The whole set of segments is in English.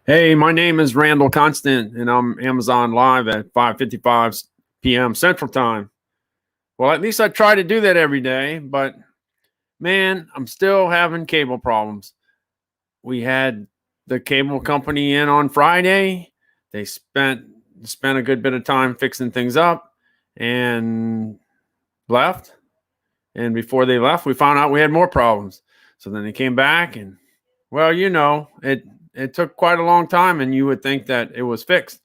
Hey, my name is Randall Constant, and I'm Amazon Live at 5:55 p.m. Central Time. Well, at least I try to do that every day, but man, I'm still having cable problems. We had the cable company in on Friday. They spent a good bit of time fixing things up and left. And before they left, we found out we had more problems. So then they came back and well, it took quite a long time and you would think that it was fixed.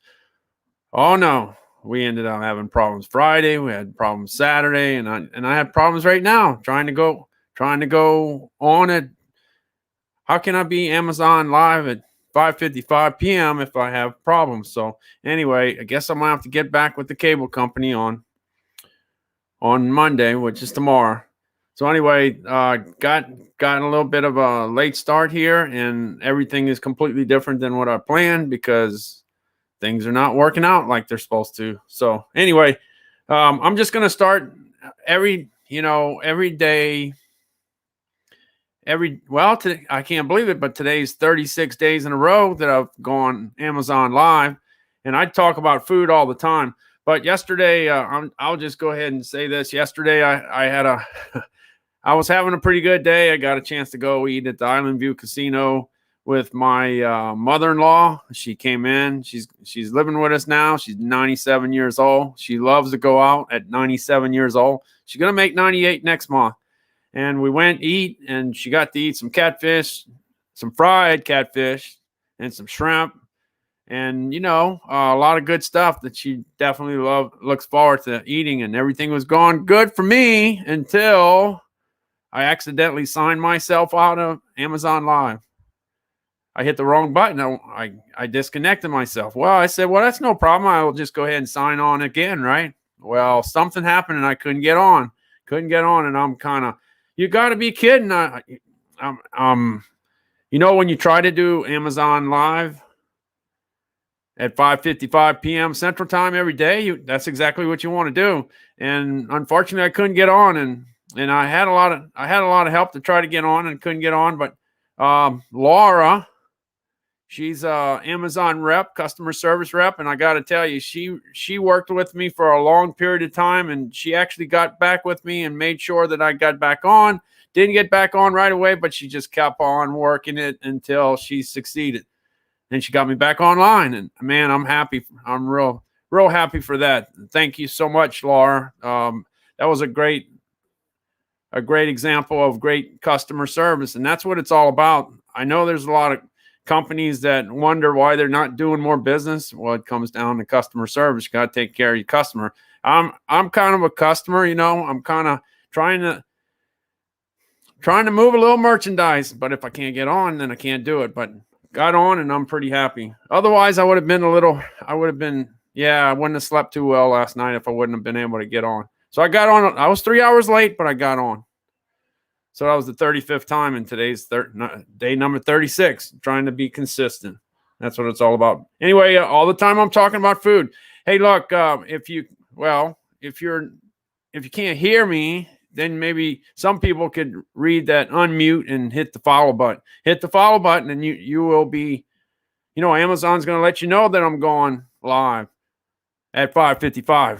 Oh no, we ended up having problems Friday. We had problems Saturday, and I have problems right now trying to go on it. How can I be Amazon Live at 5:55 p.m. if I have problems? So anyway, I guess I'm gonna have to get back with the cable company on Monday, which is tomorrow. So anyway, got a little bit of a late start here, and everything is completely different than what I planned because things are not working out like they're supposed to. So anyway, I'm just gonna start every day. I can't believe it, but today's 36 days in a row that I've gone Amazon Live, and I talk about food all the time. But yesterday, I'll just go ahead and say this. Yesterday, I had a, I was having a pretty good day. I got a chance to go eat at the Island View Casino with my mother-in-law. She came in. She's living with us now. She's 97 years old. She loves to go out at 97 years old. She's gonna make 98 next month. And we went eat, and she got to eat some catfish, some fried catfish, and some shrimp, and a lot of good stuff that she definitely looks forward to eating. And everything was going good for me until I accidentally signed myself out of Amazon Live. I hit the wrong button. I disconnected myself. Well, I said, well, that's no problem. I will just go ahead and sign on again, right? Well, something happened and I couldn't get on. And I'm kind of, you got to be kidding. When you try to do Amazon Live at 5:55 p.m. Central Time every day, that's exactly what you want to do. And unfortunately, I couldn't get on, and I had a lot of help to try to get on and couldn't get on. But Laura, she's a Amazon rep, customer service rep, and I got to tell you, she worked with me for a long period of time, and she actually got back with me and made sure that I got back on. Didn't get back on right away, but she just kept on working it until she succeeded, and she got me back online. And man, I'm happy. I'm real happy for that. Thank you so much, Laura. That was a great example of great customer service, and that's what it's all about. I know there's a lot of companies that wonder why they're not doing more business. Well, it comes down to customer service. You got to take care of your customer. I'm kind of a customer, I'm kind of trying to move a little merchandise, but if I can't get on, then I can't do it. But got on, and I'm pretty happy. Otherwise, I wouldn't have slept too well last night if I wouldn't have been able to get on. So I got on. I was 3 hours late, but I got on. So that was the 35th time, in today's day number 36, trying to be consistent. That's what it's all about. Anyway, all the time I'm talking about food. Hey, look, if you can't hear me, then maybe some people could read that unmute and hit the follow button. Hit the follow button, and you will be, Amazon's going to let you know that I'm going live at 5:55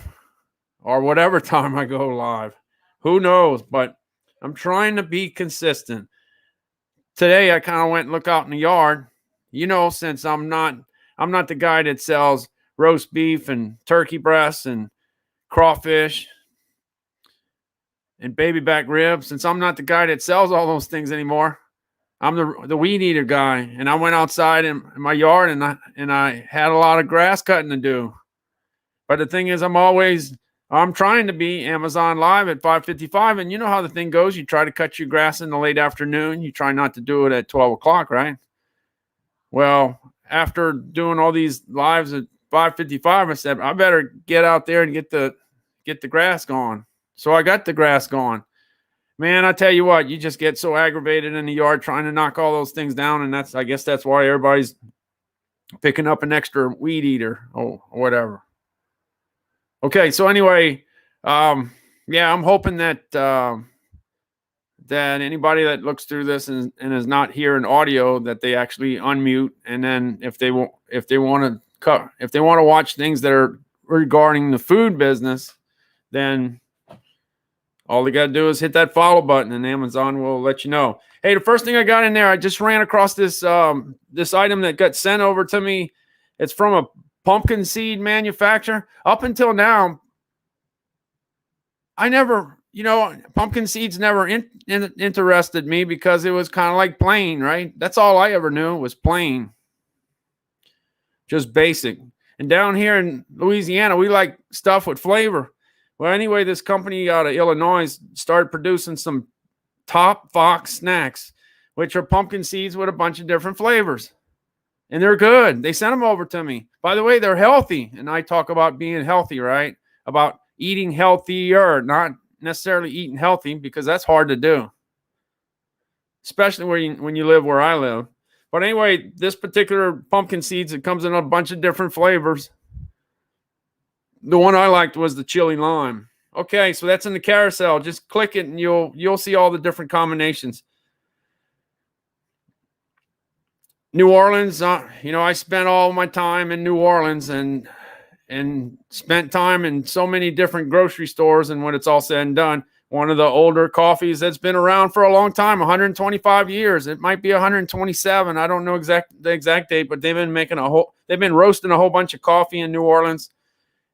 or whatever time I go live. Who knows? But I'm trying to be consistent. Today, I kind of went and looked out in the yard. Since I'm not the guy that sells roast beef and turkey breasts and crawfish and baby back ribs. Since I'm not the guy that sells all those things anymore, I'm the weed eater guy. And I went outside in my yard, and I had a lot of grass cutting to do. But the thing is, I'm trying to be Amazon Live at 5:55, and you know how the thing goes. You try to cut your grass in the late afternoon. You try not to do it at 12 o'clock, right? Well, after doing all these lives at 5:55, I said, I better get out there and get the grass going. So I got the grass going. Man, I tell you what, you just get so aggravated in the yard trying to knock all those things down, and I guess that's why everybody's picking up an extra weed eater or whatever. Okay, so anyway, I'm hoping that that anybody that looks through this and is not hearing audio, that they actually unmute, and then if they want to watch things that are regarding the food business, then all they got to do is hit that follow button, and Amazon will let you know. Hey, the first thing I got in there, I just ran across this this item that got sent over to me. It's from a pumpkin seed manufacturer. Up until now, I never, pumpkin seeds never interested me because it was kind of like plain, right? That's all I ever knew was plain, just basic. And down here in Louisiana, we like stuff with flavor. Well, anyway, this company out of Illinois started producing some Top Fox snacks, which are pumpkin seeds with a bunch of different flavors. And they're good. They sent them over to me. By the way, they're healthy. And I talk about being healthy, right? About eating healthier, not necessarily eating healthy, because that's hard to do, especially when you live where I live. But anyway, this particular pumpkin seeds, it comes in a bunch of different flavors. The one I liked was the chili lime. Okay, so that's in the carousel. Just click it and you'll see all the different combinations. New Orleans, I spent all my time in New Orleans and spent time in so many different grocery stores. And when it's all said and done, one of the older coffees that's been around for a long time, 125 years. It might be 127. I don't know the exact date, but they've been roasting a whole bunch of coffee in New Orleans.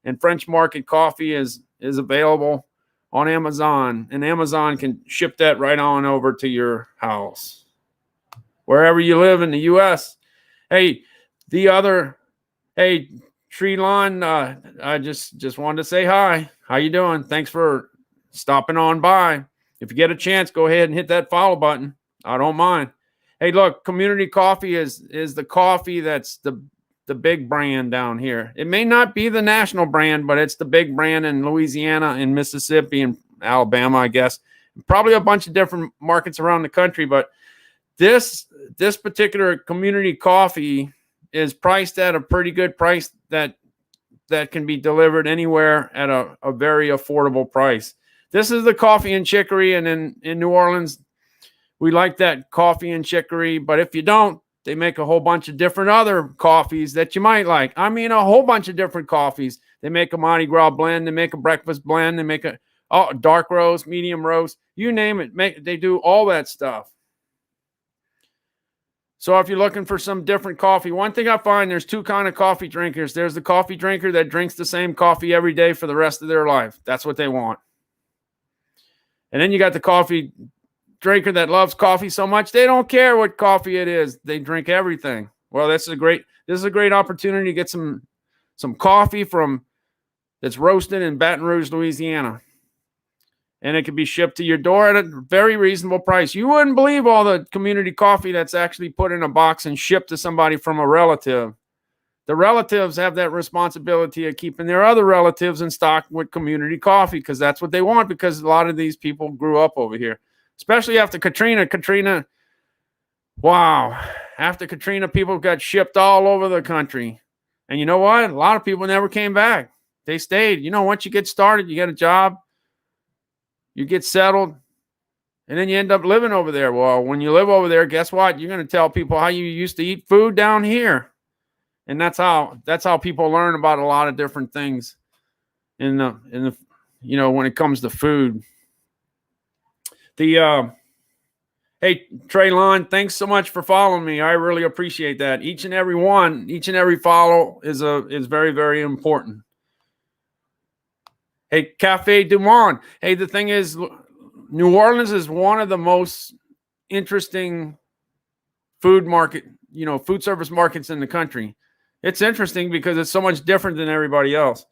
And French Market coffee is available on Amazon, and Amazon can ship that right on over to your house, wherever you live in the U.S. Hey, Tree Lawn, I just wanted to say hi. How you doing? Thanks for stopping on by. If you get a chance, go ahead and hit that follow button. I don't mind. Hey, look, Community Coffee is the coffee that's the big brand down here. It may not be the national brand, but it's the big brand in Louisiana and Mississippi and Alabama, I guess. Probably a bunch of different markets around the country, but this particular Community Coffee is priced at a pretty good price that can be delivered anywhere at a very affordable price. This is the coffee and chicory, and in New Orleans, we like that coffee and chicory, but if you don't, they make a whole bunch of different other coffees that you might like. I mean, a whole bunch of different coffees. They make a Mardi Gras blend. They make a breakfast blend. They make a dark roast, medium roast. You name it. They do all that stuff. So if you're looking for some different coffee, one thing I find, there's two kind of coffee drinkers. There's the coffee drinker that drinks the same coffee every day for the rest of their life. That's what they want. And then you got the coffee drinker that loves coffee so much they don't care what coffee it is. They drink everything. Well, this is a great opportunity to get some coffee that's roasted in Baton Rouge, Louisiana. And it can be shipped to your door at a very reasonable price. You wouldn't believe all the Community Coffee that's actually put in a box and shipped to somebody from a relative. The relatives have that responsibility of keeping their other relatives in stock with Community Coffee, because that's what they want, because a lot of these people grew up over here. Especially after Katrina, wow. After Katrina, people got shipped all over the country. And you know what? A lot of people never came back. They stayed. Once you get started, you get a job, you get settled, and then you end up living over there. Well, when you live over there, guess what? You're going to tell people how you used to eat food down here. And that's how people learn about a lot of different things in the when it comes to food. Hey, Traylon, thanks so much for following me. I really appreciate that. Each and every follow is very, very important. Hey, Cafe Du Monde. Hey, the thing is, New Orleans is one of the most interesting food service markets in the country. It's interesting because it's so much different than everybody else.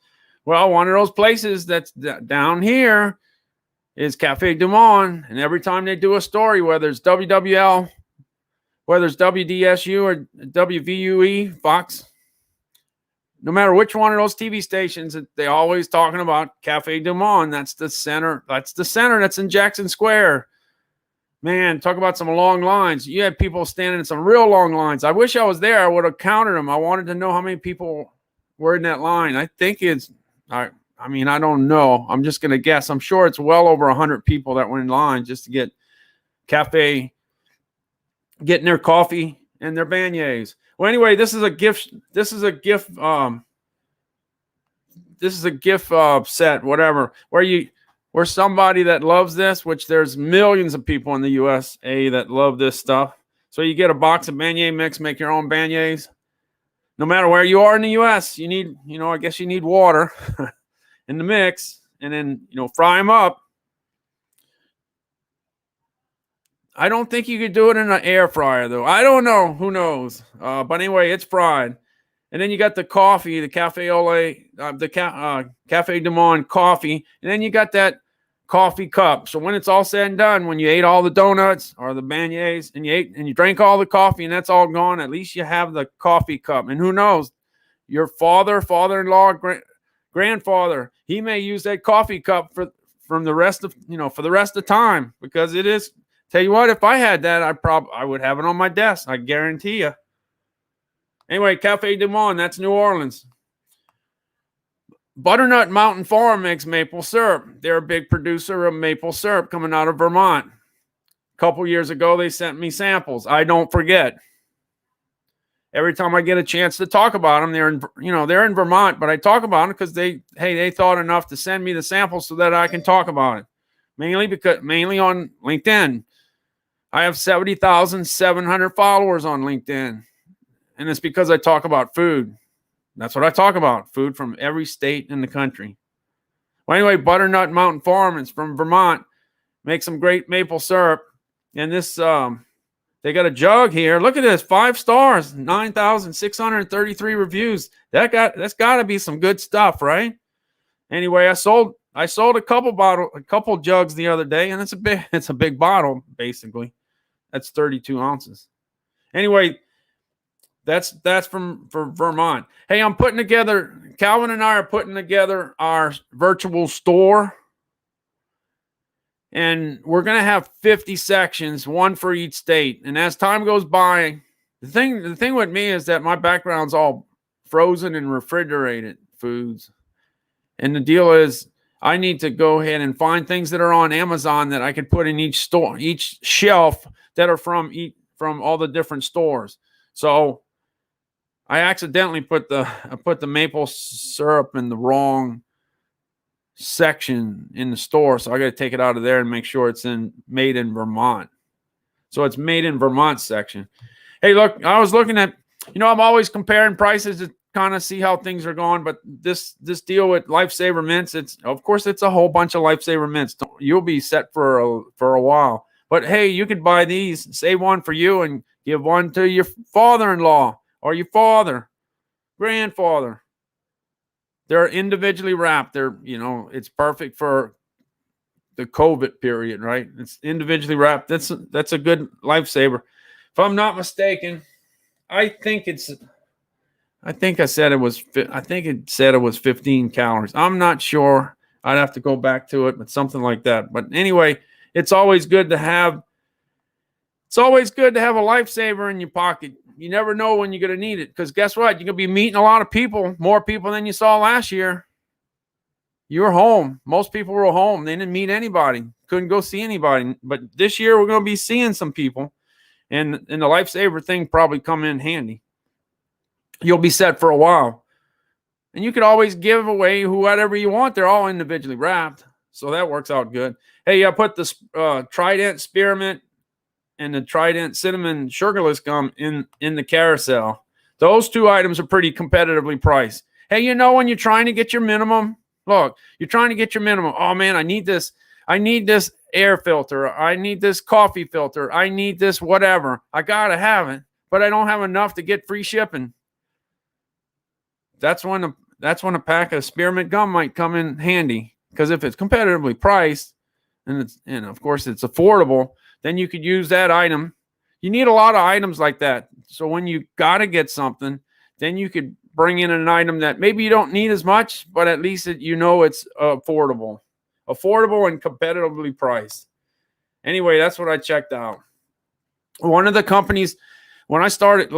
Well, one of those places that's down here is Cafe Du Monde, and every time they do a story, whether it's WWL, whether it's WDSU or WVUE, Fox, no matter which one of those TV stations, they always talking about Cafe Du Monde. That's the center. That's in Jackson Square. Man, talk about some long lines. You had people standing in some real long lines. I wish I was there. I would have counted them. I wanted to know how many people were in that line. I think I don't know. I'm just going to guess. I'm sure it's well over 100 people that were in line just to get cafe, getting their coffee and their beignets. Well, anyway, this is a gift. This is a gift. This is a gift set, whatever, where somebody that loves this, which there's millions of people in the USA that love this stuff. So you get a box of beignet mix, make your own beignets. No matter where you are in the US, you need, I guess you need water in the mix, and then, fry them up. I don't think you could do it in an air fryer, though. I don't know. Who knows? But anyway, it's fried. And then you got the coffee, the Cafe Ole, Cafe Du Monde coffee. And then you got that coffee cup. So when it's all said and done, when you ate all the donuts or the beignets and you drank all the coffee and that's all gone, at least you have the coffee cup. And who knows? Your father-in-law, grandfather, he may use that coffee cup for the rest of the time, because it is. Tell you what, if I had that, I would have it on my desk. I guarantee you. Anyway, Cafe Du Monde, that's New Orleans. Butternut Mountain Farm makes maple syrup. They're a big producer of maple syrup coming out of Vermont. A couple years ago, they sent me samples. I don't forget. Every time I get a chance to talk about them, they're in Vermont, but I talk about them because they thought enough to send me the samples so that I can talk about it. Mainly on LinkedIn. I have 70,700 followers on LinkedIn. And it's because I talk about food. That's what I talk about. Food from every state in the country. Well, anyway, Butternut Mountain Farm is from Vermont. Makes some great maple syrup. And this, they got a jug here. Look at this. 5 stars. 9,633 reviews. That's got to be some good stuff, right? Anyway, I sold a couple jugs the other day, and it's a big bottle, basically. That's 32 ounces. Anyway, that's for Vermont. Hey, Calvin and I are putting together our virtual store. And we're going to have 50 sections, one for each state. And as time goes by, the thing with me is that my background's all frozen and refrigerated foods. And the deal is, I need to go ahead and find things that are on Amazon that I could put in each store, each shelf, that are from all the different stores. So I accidentally put the maple syrup in the wrong section in the store, so I got to take it out of there and make sure it's made in Vermont. So it's made in Vermont section. Hey, look, I was looking at, I'm always comparing prices to kind of see how things are going, but this deal with Lifesaver mints, it's a whole bunch of Lifesaver mints. You'll be set for a while. But hey, you could buy these, save one for you, and give one to your father-in-law or your father, grandfather. They're individually wrapped. It's perfect for the COVID period, right? It's individually wrapped. That's a good Lifesaver. If I'm not mistaken, I think it said it was 15 calories. I'm not sure. I'd have to go back to it, but something like that. But anyway, it's always good to have a Lifesaver in your pocket. You never know when you're going to need it, because guess what? You're going to be meeting a lot of people, more people than you saw last year. You were home. Most people were home. They didn't meet anybody. Couldn't go see anybody. But this year we're going to be seeing some people, and the Lifesaver thing probably come in handy. You'll be set for a while. And you could always give away whatever you want. They're all individually wrapped. So that works out good. Hey, I put the Trident Spearmint and the Trident Cinnamon Sugarless Gum in the carousel. Those 2 items are pretty competitively priced. Hey, when you're trying to get your minimum, look, you're trying to get your minimum. Oh, man, I need this air filter. I need this coffee filter. I need this whatever. I got to have it, but I don't have enough to get free shipping. That's when a pack of spearmint gum might come in handy, because if it's competitively priced and of course it's affordable, then you could use that item. You need a lot of items like that. So when you got to get something, then you could bring in an item that maybe you don't need as much, but at least it's affordable and competitively priced. Anyway, that's what I checked out. One of the companies, when I started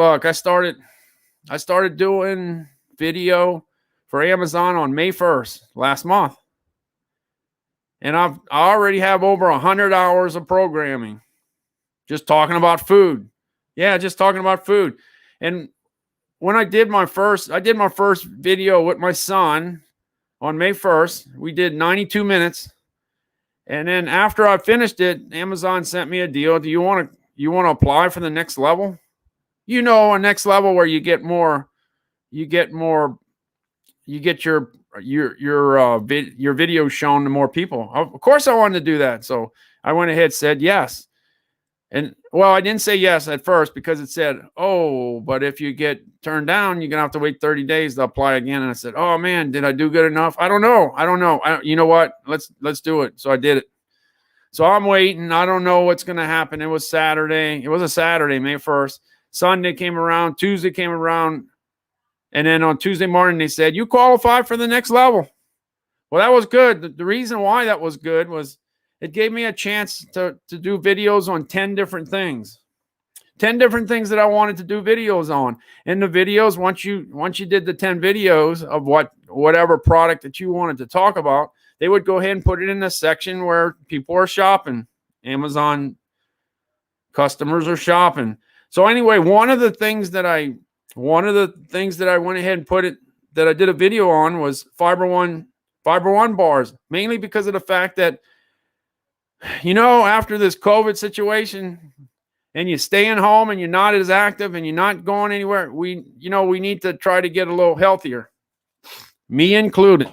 doing video for Amazon on May 1st, last month. And I already have over 100 hours of programming. just talking about food. Yeah, just talking about food. And when I did my first video with my son on May 1st. We did 92 minutes. And then after I finished it, Amazon sent me a deal. Do you want to apply for the next level? You know, a next level where you get your video shown to more people. Of course I wanted to do that. So I went ahead, said yes. And well, I didn't say yes at first because it said, oh, but if you get turned down, you're going to have to wait 30 days to apply again. And I said, oh man, did I do good enough? I don't know. You know what? Let's do it. So I did it. So I'm waiting. I don't know what's going to happen. It was Saturday. It was a Saturday, May 1st. Sunday came around. Tuesday came around. And then on Tuesday morning, they said, you qualify for the next level. Well, that was good. The reason why that was good was it gave me a chance to do videos on 10 different things. 10 different things that I wanted to do videos on. And the videos, once you did the 10 videos of whatever product that you wanted to talk about, they would go ahead and put it in a section where people are shopping. Amazon customers are shopping. So anyway, one of the things that I went ahead and that I did a video on was Fiber One bars, mainly because of the fact that, you know, after this COVID situation and you're staying home and you're not as active and you're not going anywhere, we need to try to get a little healthier, me included.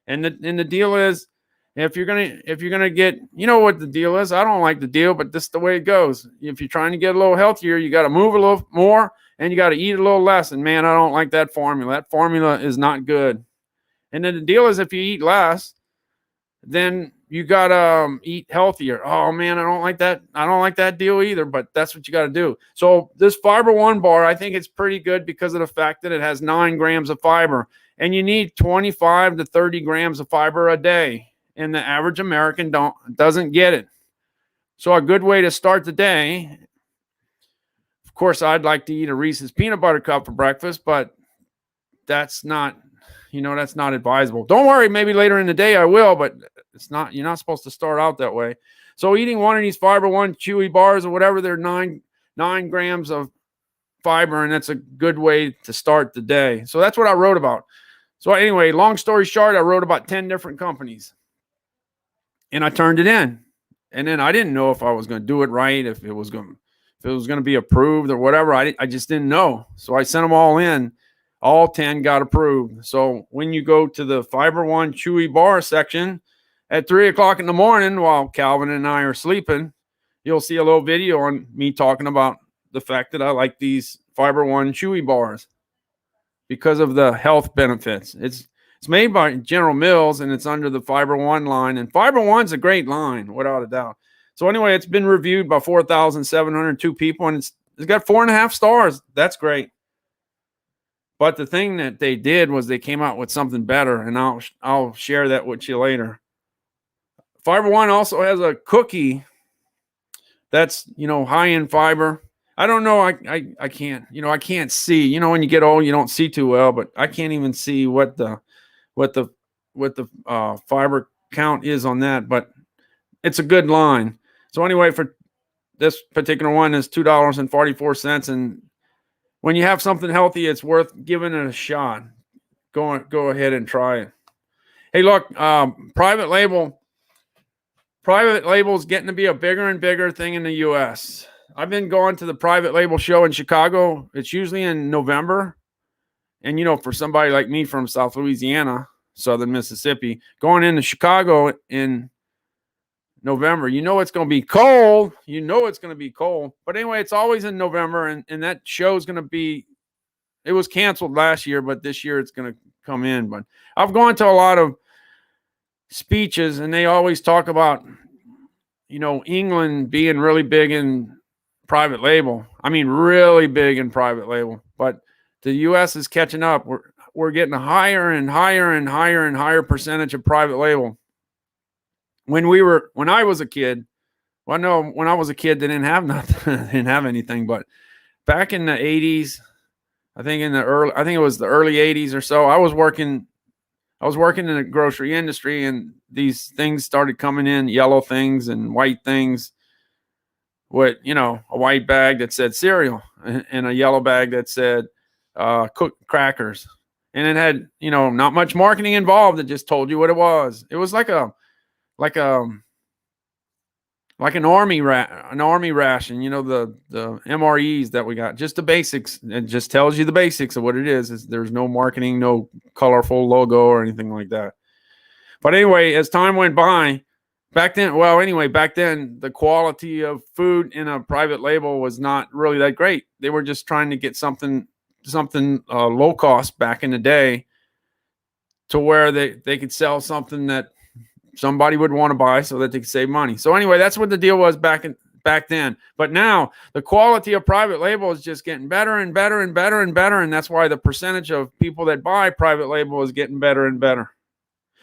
And the deal is, if you're gonna get, you know what the deal is. I don't like the deal, but this is the way it goes. If you're trying to get a little healthier, you got to move a little more and you got to eat a little less. And man, I don't like that formula. That formula is not good. And then the deal is, if you eat less, then you got to eat healthier. Oh man, I don't like that. I don't like that deal either, but that's what you got to do. So this Fiber One bar, I think it's pretty good because of the fact that it has 9 grams of fiber, and you need 25 to 30 grams of fiber a day. And the average American doesn't get it. So a good way to start the day, of course, I'd like to eat a Reese's peanut butter cup for breakfast, but that's not advisable. Don't worry, maybe later in the day I will, but you're not supposed to start out that way. So eating one of these Fiber One Chewy bars or whatever, they're 9 grams of fiber, and that's a good way to start the day. So that's what I wrote about. So anyway, long story short, I wrote about 10 different companies. And I turned it in. And then I didn't know if I was going to do it right, if it was going to be approved or whatever. I just didn't know. So I sent them all in. All 10 got approved. So when you go to the Fiber One Chewy bar section at 3 o'clock in the morning while Calvin and I are sleeping, you'll see a little video on me talking about the fact that I like these Fiber One Chewy bars because of the health benefits. It's made by General Mills, and it's under the Fiber One line. And Fiber One's a great line, without a doubt. So anyway, it's been reviewed by 4,702 people, and it's got 4.5 stars. That's great. But the thing that they did was they came out with something better, and I'll share that with you later. Fiber One also has a cookie that's, high in fiber. I don't know. I can't see. When you get old, you don't see too well, but I can't even see what the fiber count is on that, but it's a good line. So anyway, for this particular one is $2.44. And when you have something healthy, it's worth giving it a shot. Go ahead and try it. Hey, look, private label is getting to be a bigger and bigger thing in the U.S. I've been going to the private label show in Chicago. It's usually in November. And, for somebody like me from South Louisiana, Southern Mississippi, going into Chicago in November, it's going to be cold. It's going to be cold. But anyway, it's always in November, and that show is going to be, it was canceled last year, but this year it's going to come in. But I've gone to a lot of speeches, and they always talk about, England being really big in private label. I mean, really big in private label. But the U.S. is catching up. We're getting a higher and higher and higher and higher percentage of private label. When I was a kid, when I was a kid, they didn't have nothing, didn't have anything. But back in the 80s, I think it was the early 80s or so, I was working in the grocery industry, and these things started coming in, yellow things and white things. with, a white bag that said cereal and a yellow bag that said cooked crackers. And it had, not much marketing involved. It just told you what it was. It was like like a an army ration, the MREs that we got, just the basics. It just tells you the basics of what it is. There's no marketing, no colorful logo or anything like that. But anyway, as time went by, back then, the quality of food in a private label was not really that great. They were just trying to get something low cost back in the day, to where they could sell something that somebody would want to buy so that they could save money. So anyway, that's what the deal was back then. But now the quality of private label is just getting better and better and better and better. And that's why the percentage of people that buy private label is getting better and better.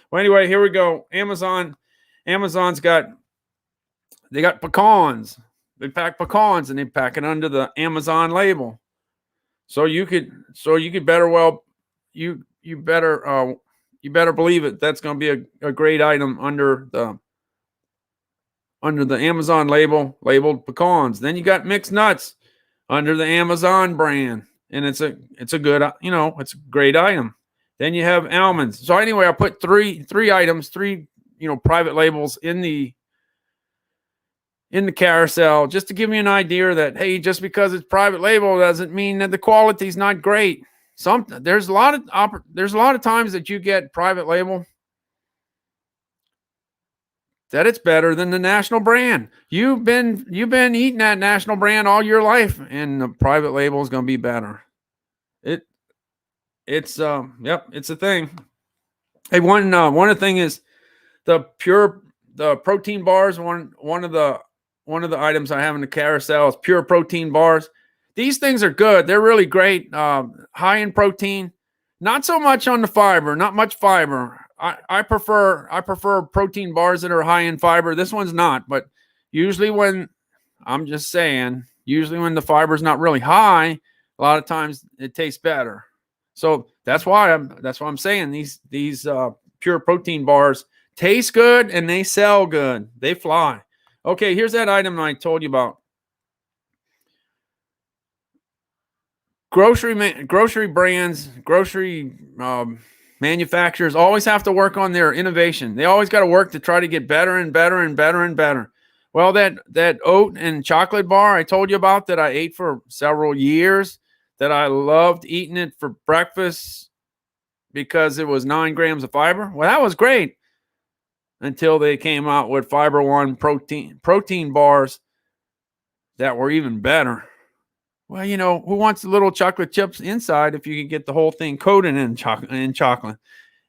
Well, anyway, here we go. Amazon's got pecans. They pack pecans and they pack it under the Amazon label. So you better believe it. That's going to be a great item under the Amazon labeled pecans. Then you got mixed nuts under the Amazon brand, and it's a good, it's a great item. Then you have almonds. So anyway, I put three items, private labels in the carousel, just to give you an idea that, hey, just because it's private label doesn't mean that the quality is not great. There's a lot of times that you get private label that it's better than the national brand. You've been eating that national brand all your life, and the private label is going to be better. It's a thing. Hey, one of the thing is the protein bars. One of the items I have in the carousel is pure protein bars. These things are good. They're really great. High in protein, not so much on the fiber. Not much fiber. I prefer protein bars that are high in fiber. This one's not, but usually when the fiber is not really high, a lot of times it tastes better. So that's why I'm saying these pure protein bars taste good and they sell good. They fly. Okay, here's that item I told you about. Grocery brands, manufacturers always have to work on their innovation. They always got to work to try to get better and better and better and better. Well, that oat and chocolate bar I told you about that I ate for several years, that I loved eating it for breakfast because it was 9 grams of fiber. Well, that was great until they came out with Fiber One protein bars that were even better. Well, who wants the little chocolate chips inside if you can get the whole thing coated in chocolate?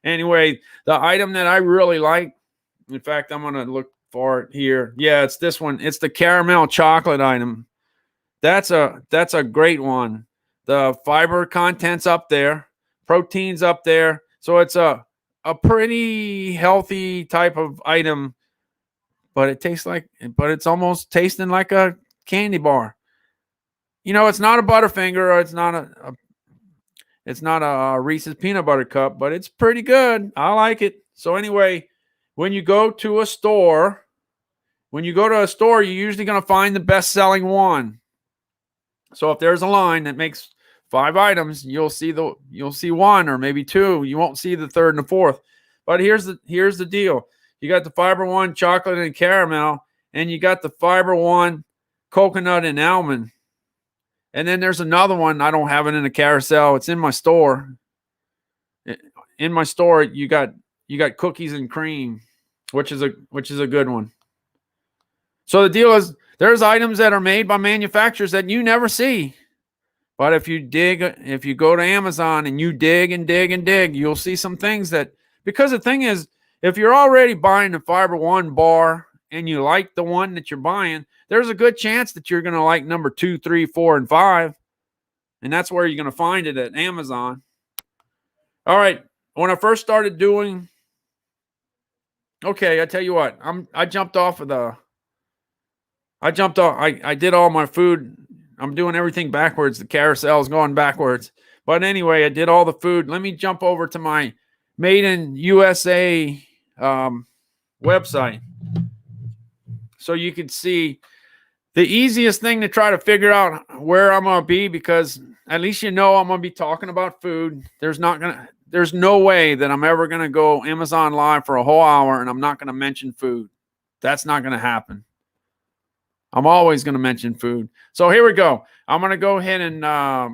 Anyway, the item that I really like, in fact, I'm going to look for it here. Yeah, it's this one. It's the caramel chocolate item. That's a great one. The fiber content's up there, protein's up there. So it's a pretty healthy type of item, but it's almost tasting like a candy bar. It's not a Butterfinger, or it's not a Reese's peanut butter cup, but it's pretty good. I like it. So anyway, when you go to a store, you're usually going to find the best-selling one. So if there's a line that makes 5 items, you'll see one or maybe 2. You won't see the third and the fourth. But here's the deal. You got the Fiber One chocolate and caramel, and you got the Fiber One coconut and almond. And then there's another one. I don't have it in the carousel. It's in my store. In my store, you got cookies and cream, which is a good one. So the deal is, there's items that are made by manufacturers that you never see. But if you go to Amazon and you dig and dig and dig, you'll see some things that, because the thing is, if you're already buying the Fiber One bar and you like the one that you're buying, there's a good chance that you're going to like number 2, 3, 4, and 5. And that's where you're going to find it, at Amazon. All right. When I first started doing, I tell you what, I did all my food. I'm doing everything backwards. The carousel is going backwards. But anyway, I did all the food. Let me jump over to my Maiden USA website, so you can see the easiest thing to try to figure out where I'm going to be, because at least I'm going to be talking about food. There's no way that I'm ever going to go Amazon Live for a whole hour and I'm not going to mention food. That's not going to happen. I'm always going to mention food. So here we go. I'm going to go ahead and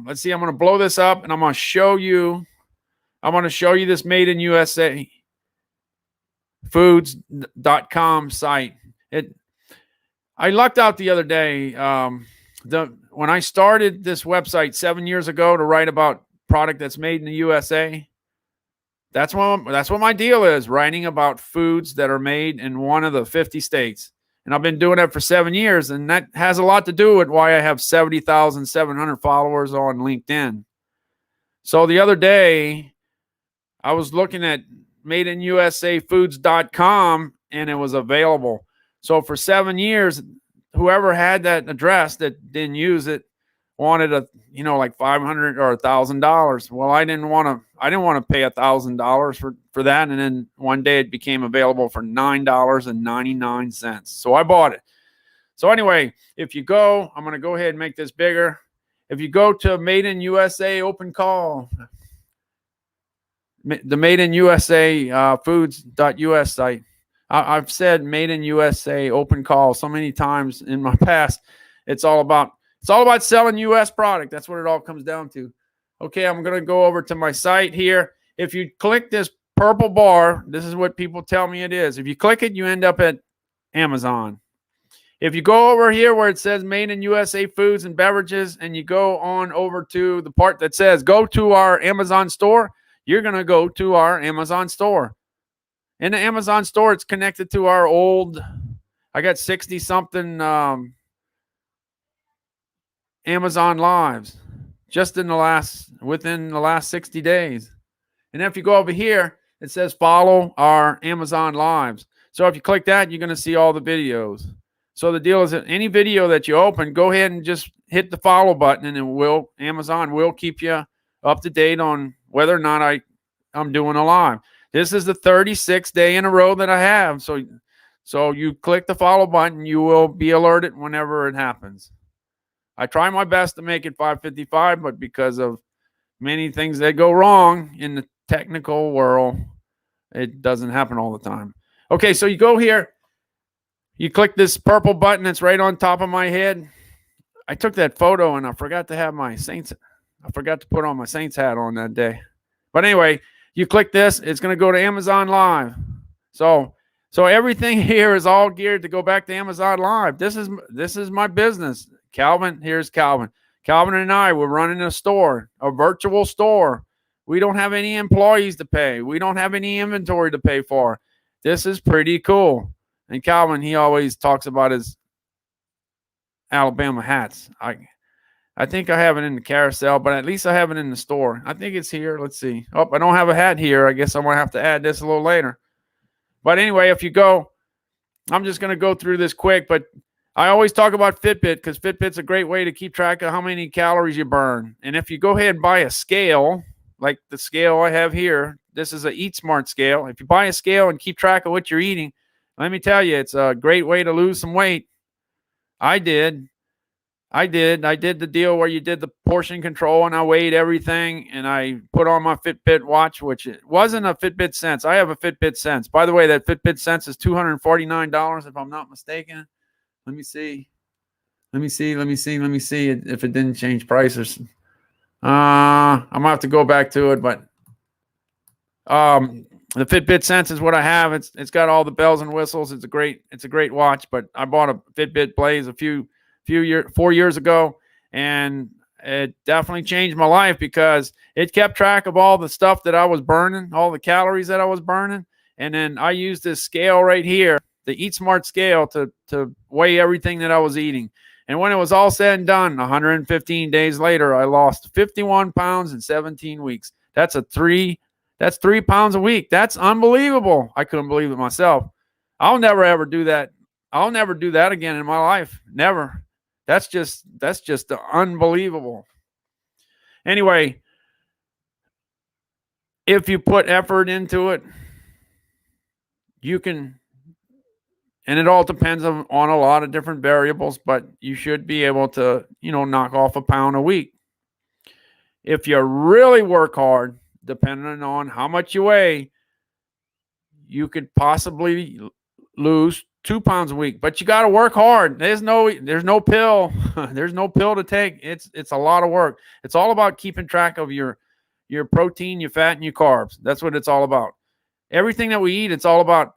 let's see. I'm going to blow this up and I'm going to show you. I'm going to show you this Maiden USA foods.com site. I lucked out the other day. When I started this website 7 years ago to write about product that's made in the USA, that's what my deal is, writing about foods that are made in one of the 50 states. And I've been doing that for 7 years, and that has a lot to do with why I have 70,700 followers on LinkedIn. So the other day, I was looking at MadeInUSAFoods.com, and it was available. So for 7 years, whoever had that address that didn't use it wanted like $500 or $1,000. Well, I didn't want to pay $1,000 for that. And then one day it became available for $9.99. So I bought it. So anyway, if you go, I'm going to go ahead and make this bigger. If you go to Made in USA open call, the Made in USA foods.us site. I've said Made in USA open call so many times in my past. It's all about selling U.S. product. That's what it all comes down to. Okay, I'm going to go over to my site here. If you click this purple bar, this is what people tell me it is. If you click it, you end up at Amazon. If you go over here where it says Made in USA Foods and Beverages, and you go on over to the part that says go to our Amazon store, you're going to go to our Amazon store. In the Amazon store, it's connected to our old, I got 60-something Amazon Lives just within the last 60 days. And if you go over here, it says follow our Amazon Lives. So if you click that, you're going to see all the videos. So the deal is that any video that you open, go ahead and just hit the follow button, and Amazon will keep you up to date on whether or not I'm doing a live. This is the 36th day in a row that I have. So you click the follow button, you will be alerted whenever it happens. I try my best to make it 5:55, but because of many things that go wrong in the technical world, it doesn't happen all the time. Okay, so you go here, you click this purple button that's right on top of my head. I took that photo and I forgot to put on my Saints hat on that day. But anyway, you click this, it's going to go to Amazon Live. So everything here is all geared to go back to Amazon Live. This is my business. Here's Calvin. Calvin and I, we're running a store, a virtual store. We don't have any employees to pay. We don't have any inventory to pay for. This is pretty cool. And Calvin, he always talks about his Alabama hats. I think I have it in the carousel, but at least I have it in the store. I think it's here. Let's see. Oh, I don't have a hat here. I guess I'm going to have to add this a little later. But anyway, if you go, I'm just going to go through this quick, but I always talk about Fitbit because Fitbit's a great way to keep track of how many calories you burn. And if you go ahead and buy a scale, like the scale I have here, this is a Eat Smart scale. If you buy a scale and keep track of what you're eating, let me tell you, it's a great way to lose some weight. I did the deal where you did the portion control and I weighed everything and I put on my Fitbit watch, which it wasn't a Fitbit Sense. I have a Fitbit Sense. By the way, that Fitbit Sense is $249 if I'm not mistaken. Let me see if it didn't change prices. I'm gonna have to go back to it, but the Fitbit Sense is what I have. It's got all the bells and whistles. It's a great watch, but I bought a Fitbit Blaze 4 years ago, and it definitely changed my life because it kept track of all the stuff that I was burning, all the calories that I was burning. And then I used this scale right here, the Eat Smart scale, to weigh everything that I was eating. And when it was all said and done, 115 days later, I lost 51 pounds in 17 weeks. That's 3 pounds a week. That's unbelievable. I couldn't believe it myself. I'll never ever do that. I'll never do that again in my life. Never. That's just unbelievable. Anyway, if you put effort into it, you can And it all depends on a lot of different variables, but you should be able to, knock off a pound a week. If you really work hard, depending on how much you weigh, you could possibly lose 2 pounds a week, but you got to work hard. There's no pill. There's no pill to take. It's a lot of work. It's all about keeping track of your protein, your fat, and your carbs. That's what it's all about. Everything that we eat, it's all about,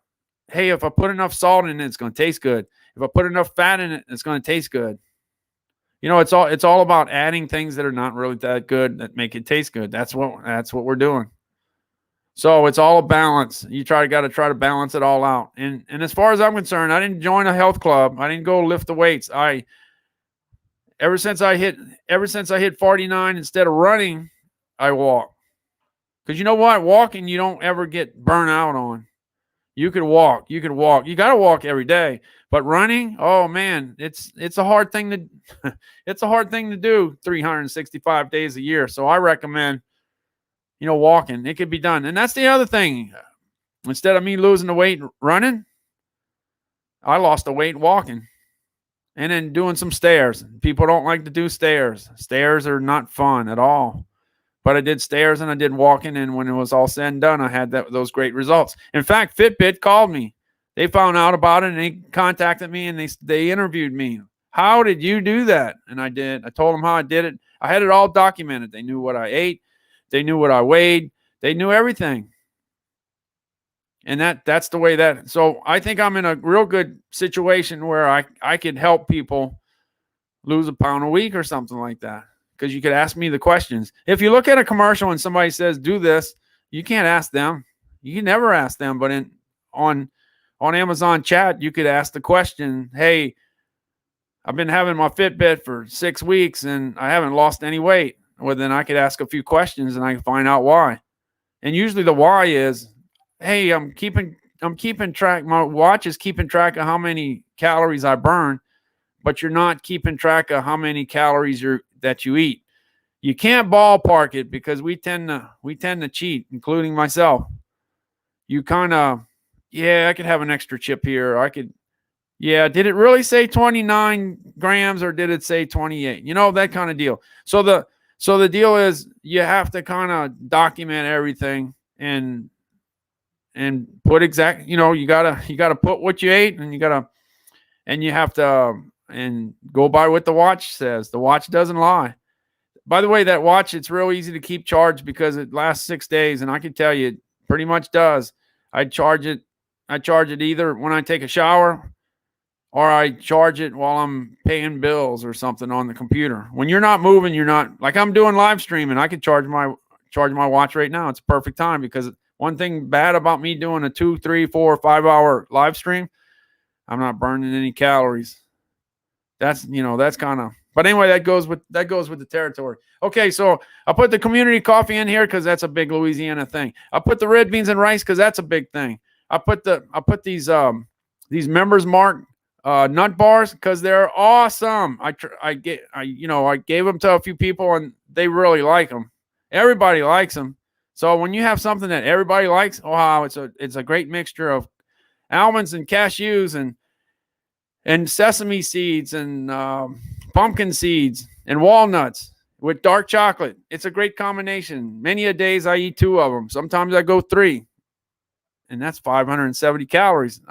hey, if I put enough salt in it, it's going to taste good. If I put enough fat in it, it's going to taste good. It's all about adding things that are not really that good that make it taste good. That's what we're doing. So it's all a balance. You got to try to balance it all out. And as far as I'm concerned, I didn't join a health club. I didn't go lift the weights. Ever since I hit 49, instead of running, I walk. Because you know what? Walking, you don't ever get burnt out on. You could walk. You got to walk every day. But running, oh man, it's a hard thing to it's a hard thing to do 365 days a year. So I recommend, walking. It could be done. And that's the other thing. Instead of me losing the weight running, I lost the weight walking. And then doing some stairs. People don't like to do stairs. Stairs are not fun at all. But I did stairs and I did walking, and when it was all said and done, I had those great results. In fact, Fitbit called me. They found out about it and they contacted me and they interviewed me. How did you do that? And I did. I told them how I did it. I had it all documented. They knew what I ate. They knew what I weighed. They knew everything. And that's the way that. So I think I'm in a real good situation where I could help people lose a pound a week or something like that. Because you could ask me the questions. If you look at a commercial and somebody says, do this, you can't ask them. You can never ask them. But on Amazon chat, you could ask the question, hey, I've been having my Fitbit for 6 weeks and I haven't lost any weight. Well, then I could ask a few questions and I can find out why. And usually the why is, hey, I'm keeping track. My watch is keeping track of how many calories I burn, but you're not keeping track of how many calories that you eat. You can't ballpark it because we tend to cheat, including myself. You kind of, I could have an extra chip here. Did it really say 29 grams or did it say 28? That kind of deal. So the deal is you have to kind of document everything and put exact, you gotta put what you ate and you have to and go by what the watch says. The watch doesn't lie. By the way, that watch, it's real easy to keep charged because it lasts 6 days. And I can tell you it pretty much does. I charge it either when I take a shower or I charge it while I'm paying bills or something on the computer. When you're not moving, you're not, like I'm doing live streaming. I could charge my watch right now. It's a perfect time because one thing bad about me doing a 2, 3, 4, 5 hour live stream, I'm not burning any calories. That's kind of, but anyway, that goes with the territory. Okay. So I put the community coffee in here cause that's a big Louisiana thing. I put the red beans and rice cause that's a big thing. I put these Members Mark nut bars cause they're awesome. I gave them to a few people and they really like them. Everybody likes them. So when you have something that everybody likes, wow, it's a great mixture of almonds and cashews and sesame seeds and pumpkin seeds and walnuts with dark chocolate. It's a great combination. Many a days I eat 2 of them. Sometimes I go 3. And that's 570 calories.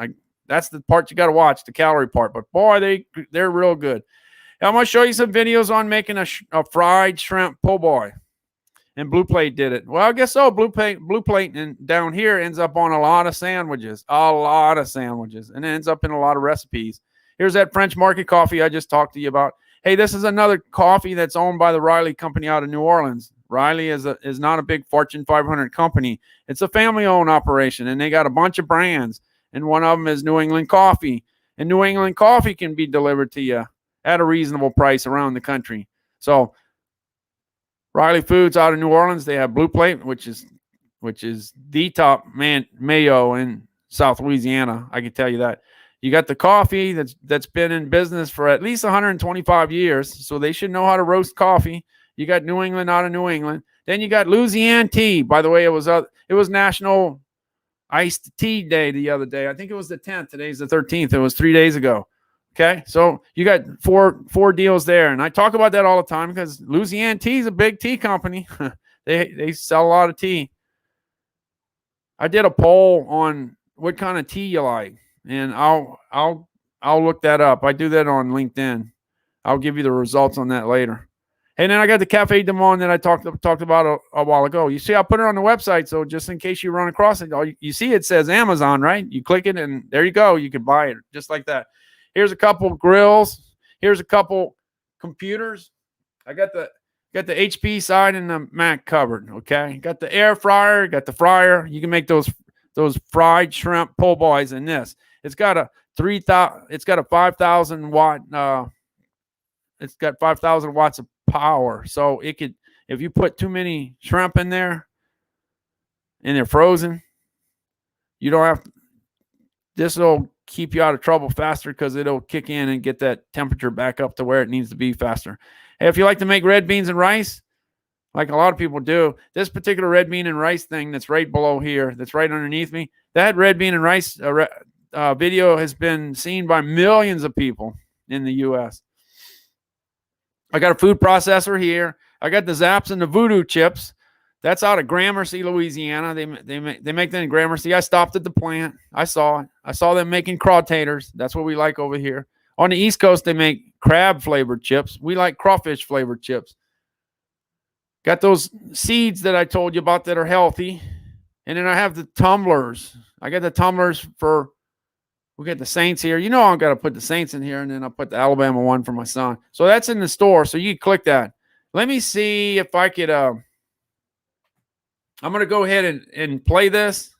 That's the part you got to watch, the calorie part. But boy, they're real good. I'm going to show you some videos on making a fried shrimp po' boy. And Blue Plate did it. Well, I guess so. Blue Plate and down here ends up on a lot of sandwiches. And it ends up in a lot of recipes. Here's that French Market coffee I just talked to you about. Hey, this is another coffee that's owned by the Riley Company out of New Orleans. Riley is not a big Fortune 500 company. It's a family-owned operation, and they got a bunch of brands. And one of them is New England Coffee. And New England Coffee can be delivered to you at a reasonable price around the country. So Riley Foods out of New Orleans, they have Blue Plate, which is the top mayo in South Louisiana. I can tell you that. You got the coffee that's been in business for at least 125 years, so they should know how to roast coffee. You got New England out of New England. Then you got Louisiana tea. By the way, it was National iced tea day the other day. I think it was the 10th. Today's the 13th. It was 3 days ago. Okay, so you got four deals there, and I talk about that all the time because Louisiana Tea is a big tea company. They sell a lot of tea. I did a poll on what kind of tea you like, and I'll look that up. I do that on LinkedIn. I'll give you the results on that later. And then I got the Cafe de Monde that I talked about a while ago. You see, I put it on the website, so just in case you run across it, you see it says Amazon, right? You click it, and there you go. You can buy it just like that. Here's a couple grills. Here's a couple computers. I got the HP side and the Mac covered. Okay, got the air fryer, got the fryer. You can make those fried shrimp po' boys in this. It's got a 5,000 watt. It's got 5,000 watts of power, so it could, if you put too many shrimp in there and they're frozen, you don't have. This will keep you out of trouble faster because it'll kick in and get that temperature back up to where it needs to be faster. Hey, if you like to make red beans and rice, like a lot of people do, this particular red bean and rice thing that's right below here, that's right underneath me, that red bean and rice video has been seen by millions of people in the U.S. I got a food processor here. I got the Zaps and the Voodoo Chips. That's out of Gramercy, Louisiana. They make them in Gramercy. I stopped at the plant. I saw it. I saw them making crawtators. That's what we like over here. On the East Coast, they make crab-flavored chips. We like crawfish-flavored chips. Got those seeds that I told you about that are healthy. And then I have the tumblers. I got the tumblers for, we got the Saints here. You know I've got to put the Saints in here, and then I'll put the Alabama one for my son. So that's in the store, so you can click that. Let me see if I could, I'm going to go ahead and play this.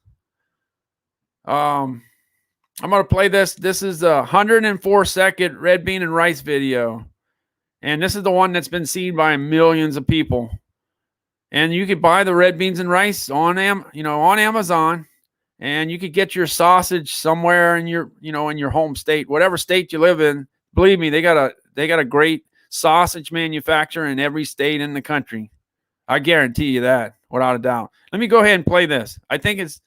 I'm going to play this. This is a 104-second red bean and rice video. And this is the one that's been seen by millions of people. And you could buy the red beans and rice on Amazon. And you could get your sausage somewhere in your home state, whatever state you live in. Believe me, they got a great sausage manufacturer in every state in the country. I guarantee you that, without a doubt. Let me go ahead and play this. I think it's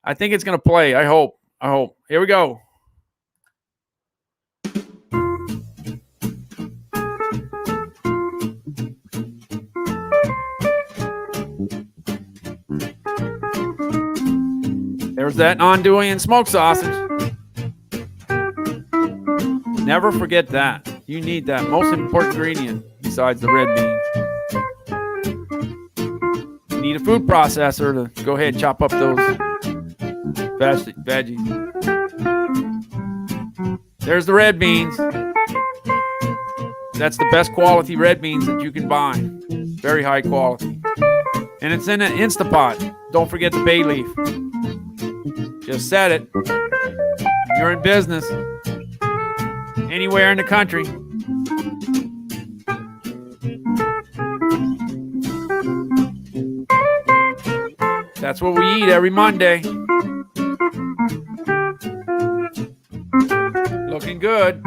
going to play. I hope. Here we go. There's that Andouille smoked sausage. Never forget that. You need that most important ingredient besides the red beans. You need a food processor to go ahead and chop up those veggies. There's the red beans. That's the best quality red beans that you can buy. Very high quality. And it's in an Instapot. Don't forget the bay leaf. Just set it. You're in business. Anywhere in the country. That's what we eat every Monday. Looking good.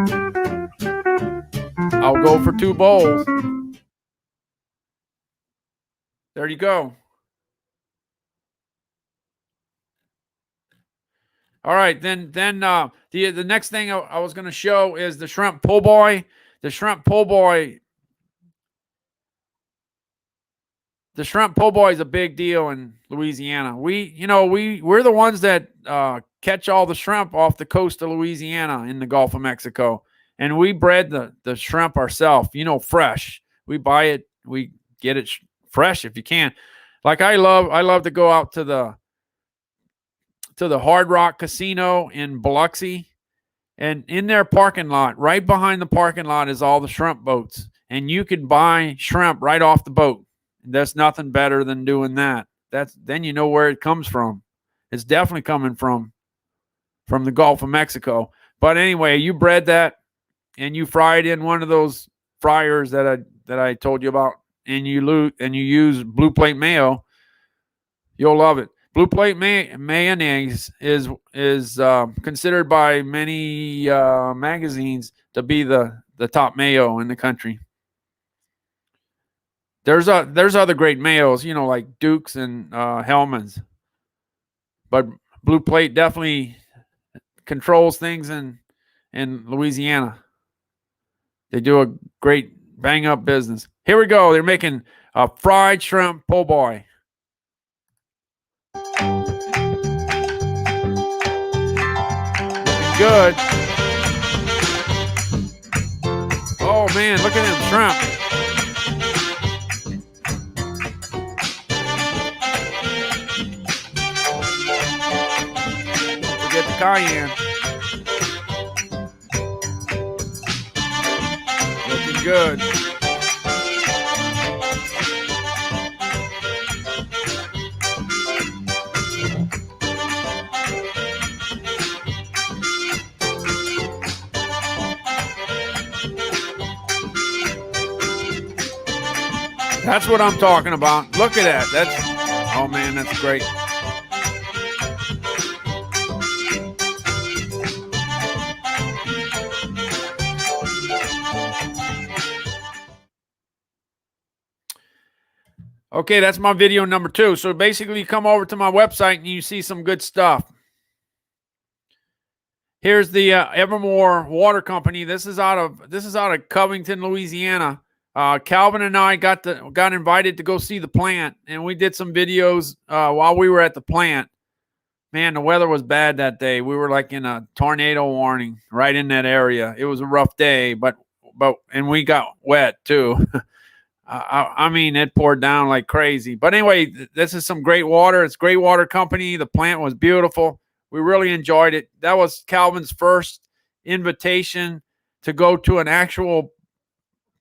I'll go for 2 bowls. There you go. All right, then the next thing I was going to show is the shrimp po' boy. The shrimp po' boy. The shrimp po' boy is a big deal in Louisiana. We're the ones that catch all the shrimp off the coast of Louisiana in the Gulf of Mexico, and we bread the shrimp ourselves. Fresh. We buy it. We get it fresh if you can. Like I love to go out to the Hard Rock Casino in Biloxi, and in their parking lot, right behind the parking lot, is all the shrimp boats, and you can buy shrimp right off the boat. There's nothing better than doing that. Then you know where it comes from. It's definitely coming from the Gulf of Mexico. But anyway, you bread that and you fry it in one of those fryers that I told you about, and you use Blue Plate mayo. You'll love it. Blue Plate mayonnaise is considered by many magazines to be the top mayo in the country. There's other great mayos, like Duke's and Hellman's, but Blue Plate definitely controls things in Louisiana. They do a great bang up business. Here we go. They're making a fried shrimp po' boy. Looking good. Oh man, look at them shrimp. Don't forget the cayenne. Looking good. That's what I'm talking about. Look at that. Oh man, that's great. Okay, that's my video number 2. So basically you come over to my website and you see some good stuff. Here's the Evermore Water Company. This is out of Covington, Louisiana. Calvin and I got invited to go see the plant, and we did some videos while we were at the plant. Man, the weather was bad that day. We were like in a tornado warning right in that area. It was a rough day, but we got wet too. I mean, it poured down like crazy. But anyway, this is some great water. It's Great Water Company. The plant was beautiful. We really enjoyed it. That was Calvin's first invitation to go to an actual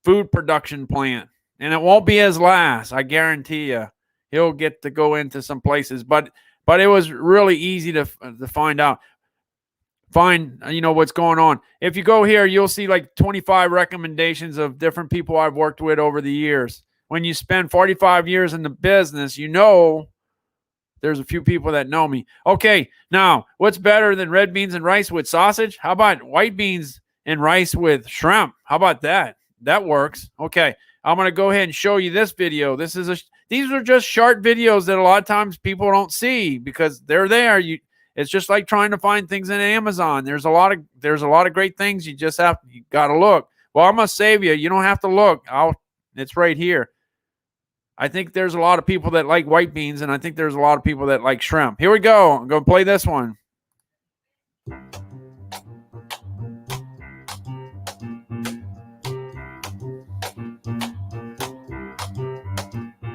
food production plant. And it won't be his last, I guarantee you. He'll get to go into some places. But it was really easy to find out. What's going on. If you go here, you'll see like 25 recommendations of different people I've worked with over the years. When you spend 45 years in the business, there's a few people that know me. Okay, now, what's better than red beans and rice with sausage? How about white beans and rice with shrimp? How about that? That works. Okay, I'm going to go ahead and show you this video. These are just short videos that a lot of times people don't see because they're there. It's just like trying to find things in Amazon. There's a lot of great things. You got to look. Well, I'm going to save you. You don't have to look. It's right here. I think there's a lot of people that like white beans, and I think there's a lot of people that like shrimp. Here we go. I'm going to play this one.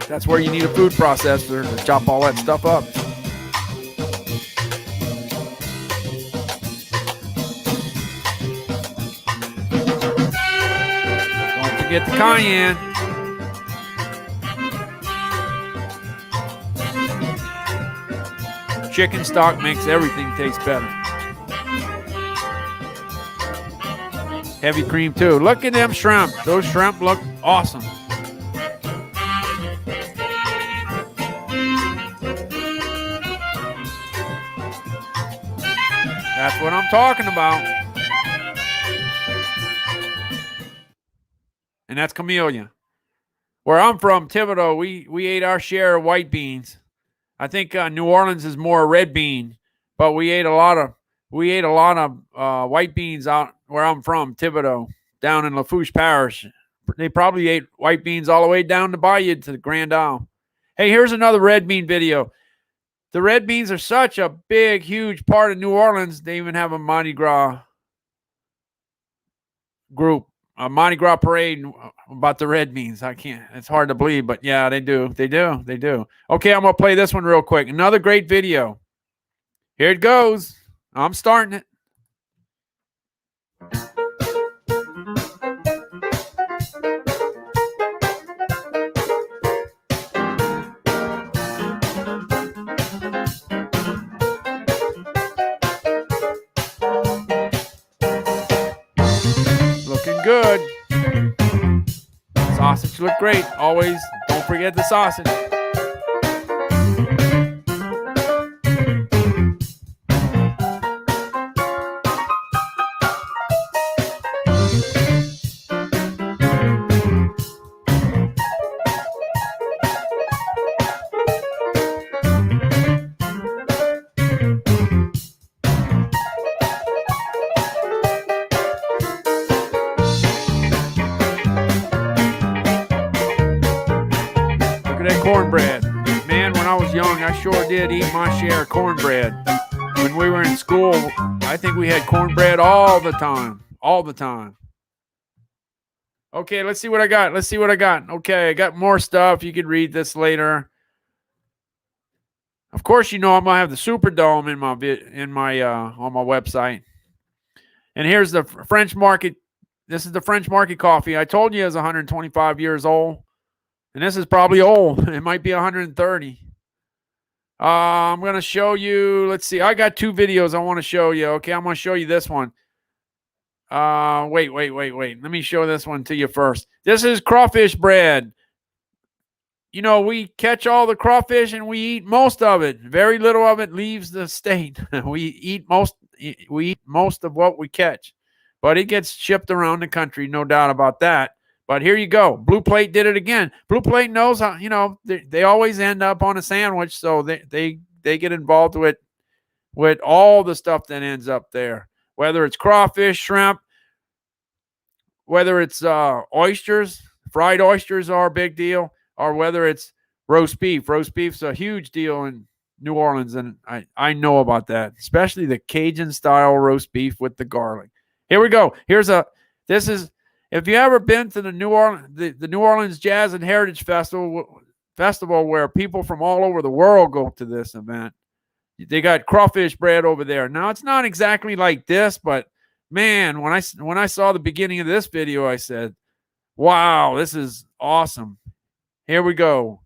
That's where you need a food processor to chop all that stuff up. Don't forget the cayenne. Chicken stock makes everything taste better. Heavy cream too. Look at them shrimp. Those shrimp look awesome. That's what I'm talking about. And that's Camellia. Where I'm from, Thibodaux, we ate our share of white beans. I think New Orleans is more red bean, but we ate a lot of white beans out where I'm from, Thibodaux, down in Lafourche Parish. They probably ate white beans all the way down the bayou to the Grand Isle. Hey, here's another red bean video. The red beans are such a big, huge part of New Orleans. They even have a Mardi Gras group, a Mardi Gras parade about the red beans. It's hard to believe, but yeah, they do. They do. Okay, I'm going to play this one real quick. Another great video. Here it goes. I'm starting it. Looking good. Sausage look great. Always don't forget the sausage. cornbread. Man, when I was young, I sure did eat my share of cornbread. When we were in school, I think we had cornbread all the time. All the time. Okay, let's see what I got. Let's see what I got. Okay, I got more stuff. You can read this later. Of course, you know I'm gonna have the Superdome on my website. And here's the French Market. This is the French Market coffee. I told you it's 125 years old, and this is probably old. It might be 130. I'm gonna show you. Let's see. I got 2 videos I want to show you. Okay, I'm gonna show you this one. Wait. Let me show this one to you first. This is crawfish bread. You know, we catch all the crawfish and we eat most of it. Very little of it leaves the state. we eat most of what we catch. But it gets shipped around the country, no doubt about that. But here you go. Blue Plate did it again. Blue Plate knows how, you know, they always end up on a sandwich, so they get involved with all the stuff that ends up there. Whether it's crawfish, shrimp, whether it's oysters, fried oysters are a big deal, or whether it's roast beef. Roast beef's a huge deal in New Orleans, and I know about that, especially the Cajun-style roast beef with the garlic. Here we go. This is, if you ever been to the New Orleans Jazz and Heritage Festival where people from all over the world go to this event, they got crawfish bread over there. Now, it's not exactly like this, but man, when I saw the beginning of this video, I said, wow, this is awesome. Here we go.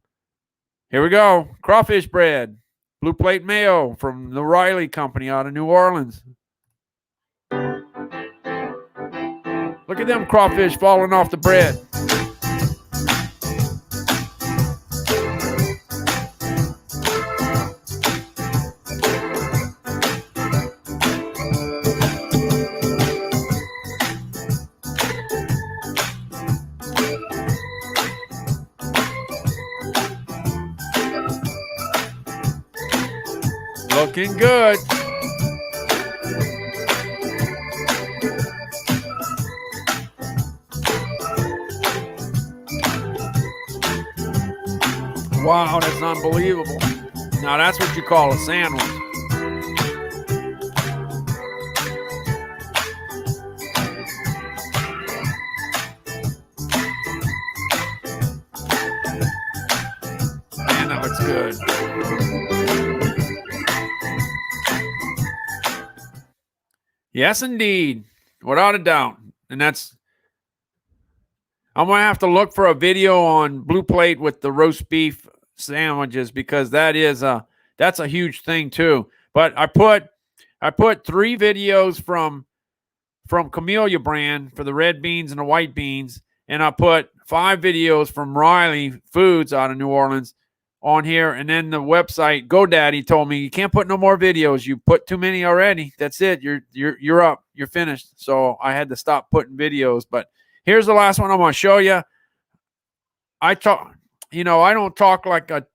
Crawfish bread. Blue Plate mayo from the Riley Company out of New Orleans. Look at them crawfish falling off the bread. Looking good. Wow, that's unbelievable. Now that's what you call a sandwich. Man, that looks good. Yes, indeed. Without a doubt. And that's, I'm going to have to look for a video on Blue Plate with the roast beef sandwiches, because that's a huge thing too. But I put 3 videos from Camellia brand for the red beans and the white beans, and I put 5 videos from Riley Foods out of New Orleans on here. And then the website GoDaddy told me, you can't put no more videos. You put too many already. That's it. You're up. You're finished. So I had to stop putting videos. But here's the last one I'm going to show you. I don't talk like a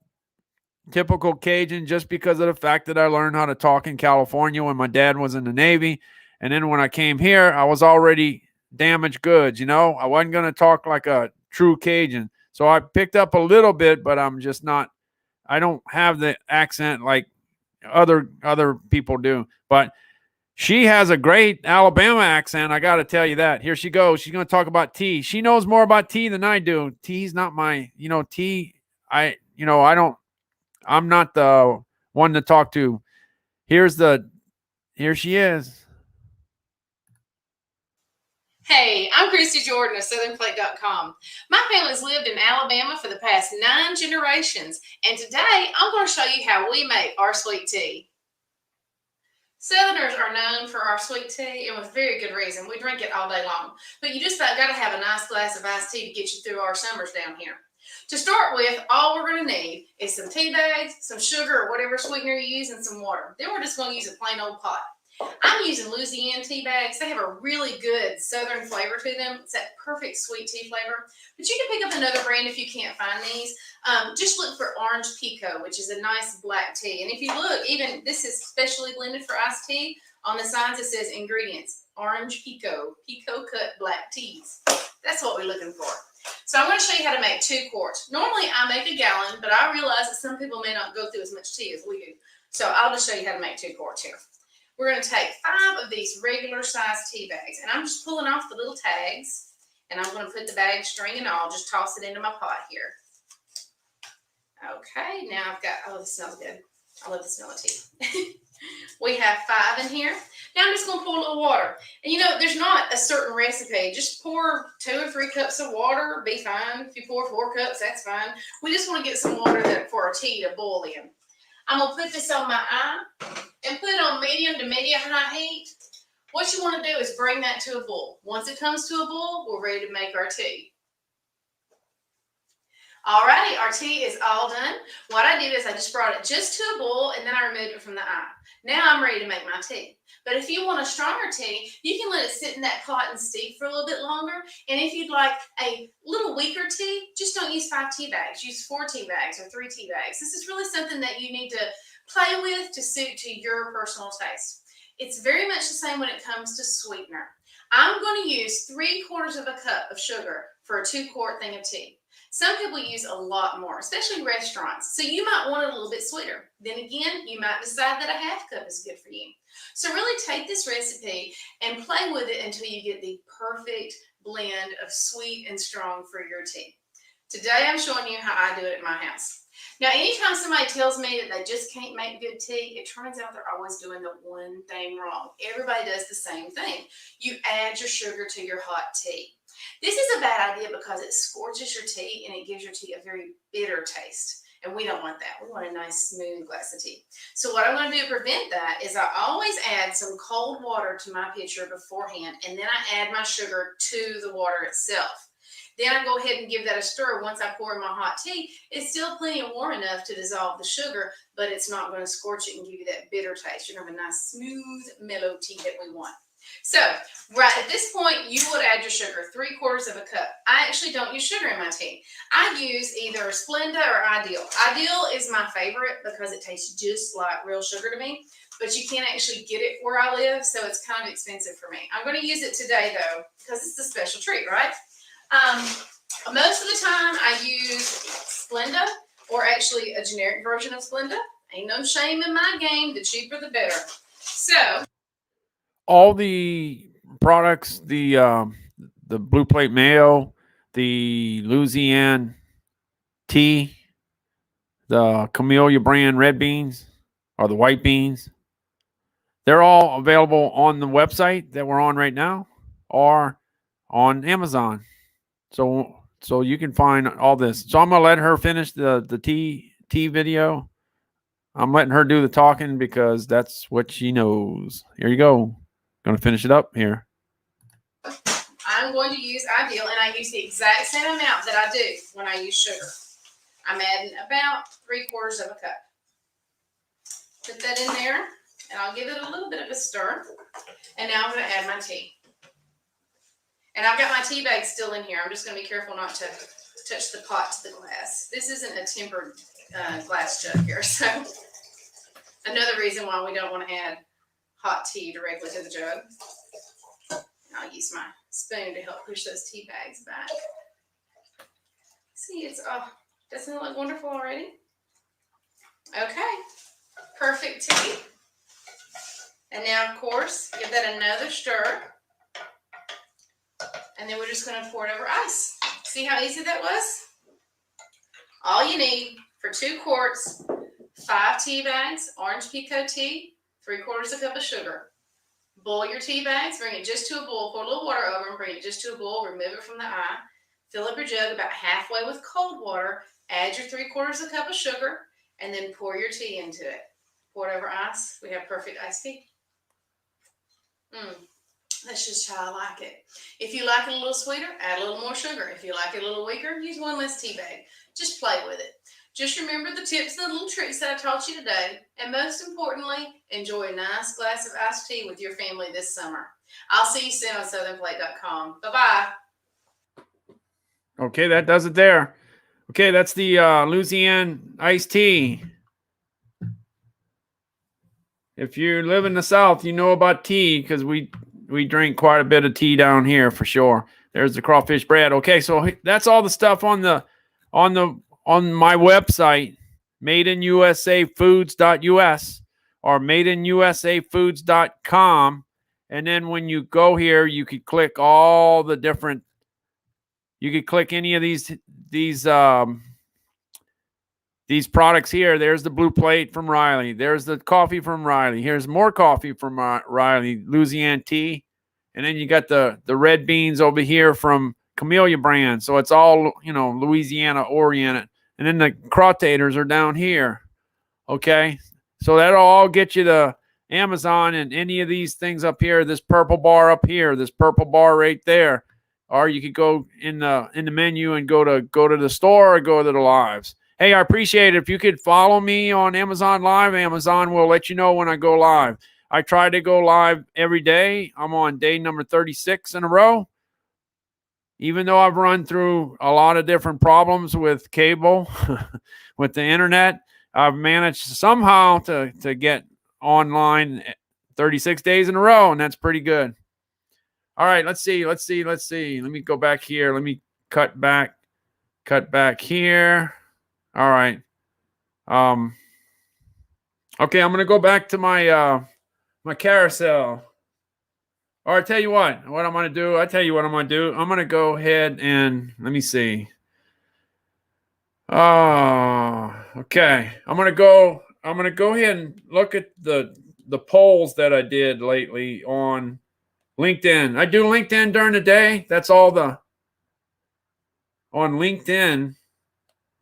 typical Cajun just because of the fact that I learned how to talk in California when my dad was in the Navy. And then when I came here, I was already damaged goods. You know, I wasn't going to talk like a true Cajun. So I picked up a little bit, but I'm just not, I don't have the accent like other people do. But she has a great Alabama accent. I got to tell you that. Here she goes. She's going to talk about tea. She knows more about tea than I do. Tea's not my, tea. I'm not the one to talk to. Here she is. Hey, I'm Christy Jordan of SouthernPlate.com. My family's lived in Alabama for the past 9 generations, and today I'm going to show you how we make our sweet tea. Southerners are known for our sweet tea, and with very good reason. We drink it all day long. But you just about got to have a nice glass of iced tea to get you through our summers down here. To start with, all we're going to need is some tea bags, some sugar or whatever sweetener you use, and some water. Then we're just going to use a plain old pot. I'm using Louisiana tea bags. They have a really good southern flavor to them. It's that perfect sweet tea flavor. But you can pick up another brand if you can't find these. Just look for Orange Pico, which is a nice black tea. And if you look, even this is specially blended for iced tea. On the sides it says ingredients, Orange Pico, Pico cut black teas. That's what we're looking for. So I'm going to show you how to make 2 quarts. Normally I make a gallon, but I realize that some people may not go through as much tea as we do. So I'll just show you how to make 2 quarts here. We're going to take 5 of these regular size tea bags, and I'm just pulling off the little tags, and I'm going to put the bag string and all, just toss it into my pot here. Okay, now I've got, oh, this smells good. I love the smell of tea. We have 5 in here. Now I'm just going to pour a little water. And you know, there's not a certain recipe. Just pour 2 or 3 cups of water, be fine. If you pour 4 cups, that's fine. We just want to get some water for our tea to boil in. I'm going to put this on my eye and put it on medium to medium high heat. What you want to do is bring that to a boil. Once it comes to a boil, we're ready to make our tea. Alrighty, our tea is all done. What I did is I just brought it just to a boil and then I removed it from the eye. Now I'm ready to make my tea. But if you want a stronger tea, you can let it sit in that pot and steep for a little bit longer. And if you'd like a little weaker tea, just don't use 5 tea bags. Use 4 tea bags or 3 tea bags. This is really something that you need to play with to suit to your personal taste. It's very much the same when it comes to sweetener. I'm going to use 3/4 of a cup of sugar for a 2-quart thing of tea. Some people use a lot more, especially restaurants. So you might want it a little bit sweeter. Then again, you might decide that a 1/2 cup is good for you. So really take this recipe and play with it until you get the perfect blend of sweet and strong for your tea. Today, I'm showing you how I do it at my house. Now, anytime somebody tells me that they just can't make good tea, it turns out they're always doing the one thing wrong. Everybody does the same thing. You add your sugar to your hot tea. This is a bad idea because it scorches your tea and it gives your tea a very bitter taste. And we don't want that. We want a nice smooth glass of tea. So what I'm going to do to prevent that is I always add some cold water to my pitcher beforehand, and then I add my sugar to the water itself. Then I go ahead and give that a stir once I pour in my hot tea. It's still plenty warm enough to dissolve the sugar, but it's not going to scorch it and give you that bitter taste. You're going to have a nice smooth, mellow tea that we want. So, right at this point, you would add your sugar, 3/4 of a cup. I actually don't use sugar in my tea. I use either Splenda or Ideal. Ideal is my favorite because it tastes just like real sugar to me, but you can't actually get it where I live, so it's kind of expensive for me. I'm going to use it today, though, because it's a special treat, right? Most of the time, I use Splenda, or actually a generic version of Splenda. Ain't no shame in my game. The cheaper, the better. So, all the products, the Blue Plate Mayo, the Louisiana tea, the Camellia brand red beans, or the white beans, they're all available on the website that we're on right now or on Amazon. So you can find all this. So I'm gonna let her finish the tea video. I'm letting her do the talking because that's what she knows. Here you go. Gonna finish it up here. I'm going to use Ideal, and I use the exact same amount that I do when I use sugar. I'm adding about 3/4 of a cup. Put that in there, and I'll give it a little bit of a stir. And now I'm going to add my tea. And I've got my tea bag still in here. I'm just going to be careful not to touch the pot to the glass. This isn't a tempered glass jug here, so another reason why we don't want to add hot tea directly to the jug. I'll use my spoon to help push those tea bags back. See, doesn't it look wonderful already? Okay, perfect tea. And now, of course, give that another stir. And then we're just going to pour it over ice. See how easy that was? All you need for 2 quarts, 5 tea bags, orange pekoe tea, 3/4 a cup of sugar. Boil your tea bags, bring it just to a boil, pour a little water over them, bring it just to a boil, remove it from the eye, fill up your jug about halfway with cold water, add your 3/4 a cup of sugar, and then pour your tea into it. Pour it over ice. We have perfect iced tea. That's just how I like it. If you like it a little sweeter, add a little more sugar. If you like it a little weaker, use 1 less tea bag. Just play with it. Just remember the tips and the little tricks that I taught you today. And most importantly, enjoy a nice glass of iced tea with your family this summer. I'll see you soon on southernplate.com. Bye-bye. Okay, that does it there. Okay, that's the Louisiana iced tea. If you live in the South, you know about tea because we drink quite a bit of tea down here for sure. There's the crawfish bread. Okay, so that's all the stuff on my website, maidenusafoods.us or maidenusafoods.com. And then when you go here, you could click all the different. You could click any of these products here. There's the blue plate from Riley. There's the coffee from Riley. Here's more coffee from Riley, Louisiana tea. And then you got the red beans over here from Camellia brand. So it's all, Louisiana oriented. And then the crottators are down here. Okay. So that'll all get you to Amazon and any of these things up here. This purple bar up here, this purple bar right there. Or you could go in the menu and go to the store or go to the lives. Hey, I appreciate it. If you could follow me on Amazon Live, Amazon will let you know when I go live. I try to go live every day. I'm on day number 36 in a row. Even though I've run through a lot of different problems with cable, with the internet, I've managed somehow to get online 36 days in a row, and that's pretty good. All right, let's see. Let me go back here. Let me cut back here. All right. Okay, I'm going to go back to my carousel. Or I tell you what I'm going to do. I'm going to go ahead and let me see. Okay. I'm going to go ahead and look at the polls that I did lately on LinkedIn. I do LinkedIn during the day. That's all on LinkedIn.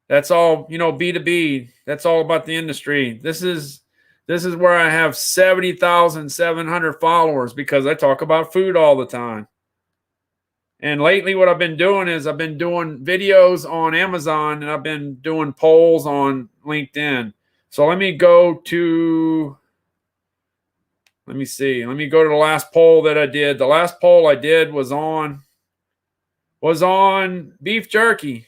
That's all, B2B. That's all about the industry. This is where I have 70,700 followers because I talk about food all the time. And lately what I've been doing is I've been doing videos on Amazon and I've been doing polls on LinkedIn. So let me go to the last poll that I did. The last poll I did was on beef jerky.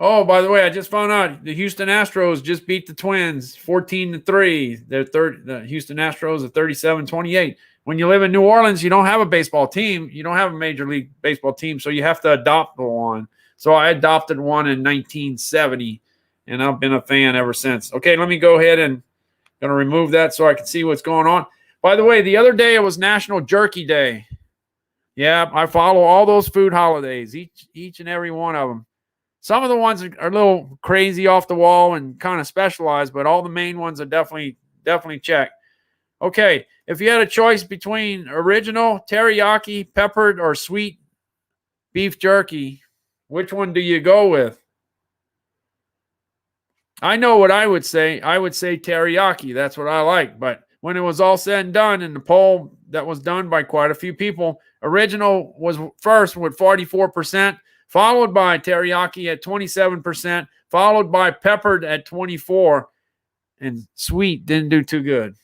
Oh, by the way, I just found out the Houston Astros just beat the Twins 14-3. The Houston Astros are 37-28. When you live in New Orleans, you don't have a baseball team. You don't have a major league baseball team, so you have to adopt one. So I adopted one in 1970, and I've been a fan ever since. Okay, let me go ahead and going to remove that so I can see what's going on. By the way, the other day it was National Jerky Day. Yeah, I follow all those food holidays, each and every one of them. Some of the ones are a little crazy off the wall and kind of specialized, but all the main ones are definitely checked. Okay, if you had a choice between original, teriyaki, peppered, or sweet beef jerky, which one do you go with? I know what I would say. I would say teriyaki. That's what I like. But when it was all said and done in the poll that was done by quite a few people, original was first with 44%. Followed by teriyaki at 27%, followed by peppered at 24%, and sweet didn't do too good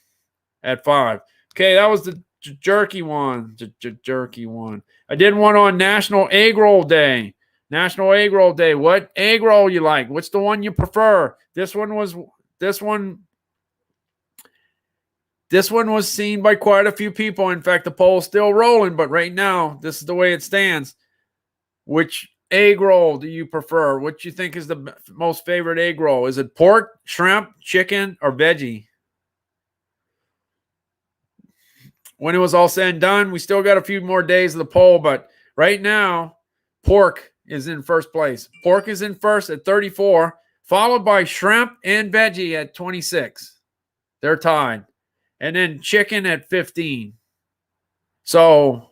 at 5%. Okay, that was the jerky one. Jerky one. I did one on National Egg Roll Day. National Egg Roll Day. What egg roll you like? What's the one you prefer? This one was seen by quite a few people. In fact, the poll's still rolling, but right now, this is the way it stands. Which egg roll do you prefer? What do you think is the most favorite egg roll? Is it pork, shrimp, chicken, or veggie? When it was all said and done, we still got a few more days of the poll, but right now, pork is in first place. Pork is in first at 34%, followed by shrimp and veggie at 26%. They're tied. And then chicken at 15%. So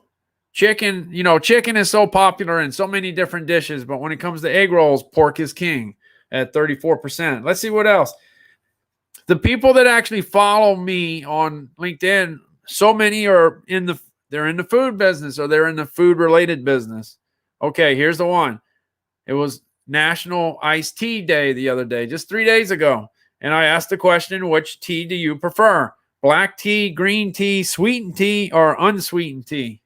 chicken is so popular in so many different dishes, but when it comes to egg rolls, pork is king at 34%. Let's see what else. The people that actually follow me on LinkedIn, so many are they're in the food business or they're in the food related business. Okay, here's the one. It was National Iced Tea Day the other day, just 3 days ago. And I asked the question, which tea do you prefer? Black tea, green tea, sweetened tea, or unsweetened tea?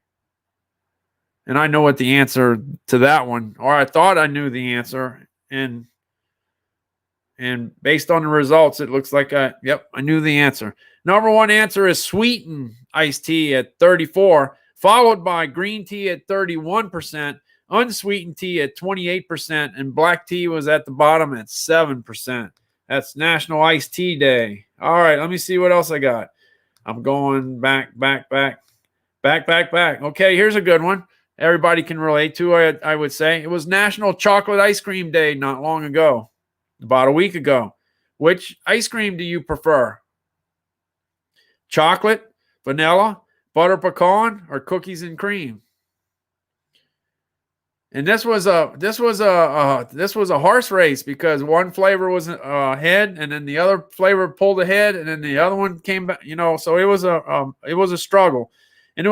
And I know what the answer to that one, or I thought I knew the answer. And based on the results, it looks like I knew the answer. Number one answer is sweetened iced tea at 34%, followed by green tea at 31%, unsweetened tea at 28%, and black tea was at the bottom at 7%. That's National Iced Tea Day. All right, let me see what else I got. I'm going back. Okay, here's a good one. Everybody can relate to, I would say. It was National Chocolate Ice Cream Day not long ago, about a week ago. Which ice cream do you prefer? Chocolate, vanilla, butter pecan, or cookies and cream? And this was a horse race because one flavor was ahead, and then the other flavor pulled ahead, and then the other one came back. So it was a struggle, and it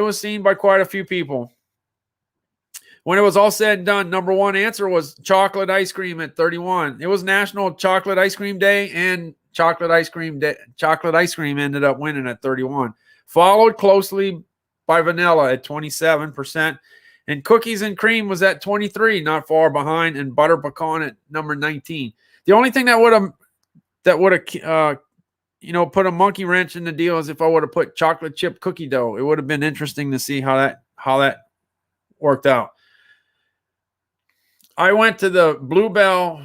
was seen by quite a few people. When it was all said and done, number one answer was chocolate ice cream at 31. It was National Chocolate Ice Cream Day, and chocolate ice cream ended up winning at 31. Followed closely by vanilla at 27%, and cookies and cream was at 23, not far behind, and butter pecan at number 19. The only thing that would have put a monkey wrench in the deal is if I would have put chocolate chip cookie dough. It would have been interesting to see how that worked out. I went to the Bluebell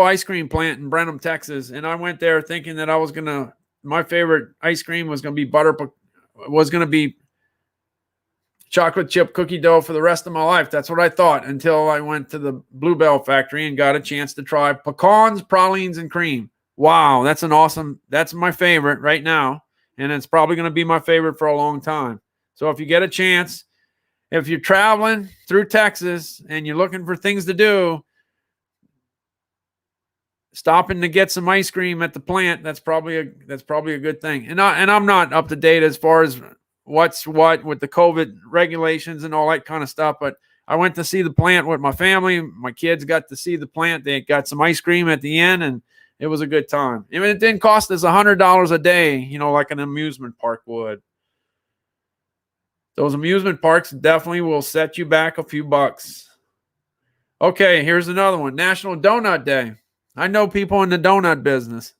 ice cream plant in Brenham, Texas, and I went there thinking that my favorite ice cream was going to be chocolate chip cookie dough for the rest of my life. That's what I thought until I went to the Bluebell factory and got a chance to try pecans, pralines, and cream. Wow, that's my favorite right now, and it's probably going to be my favorite for a long time. So if you get a chance, if you're traveling through Texas and you're looking for things to do, stopping to get some ice cream at the plant, that's probably a good thing. And I'm not up to date as far as what's what with the COVID regulations and all that kind of stuff, but I went to see the plant with my family. My kids got to see the plant. They got some ice cream at the end, and it was a good time. I mean, it didn't cost us $100 a day, like an amusement park would. Those amusement parks definitely will set you back a few bucks. Okay, here's another one. National Donut Day. I know people in the donut business.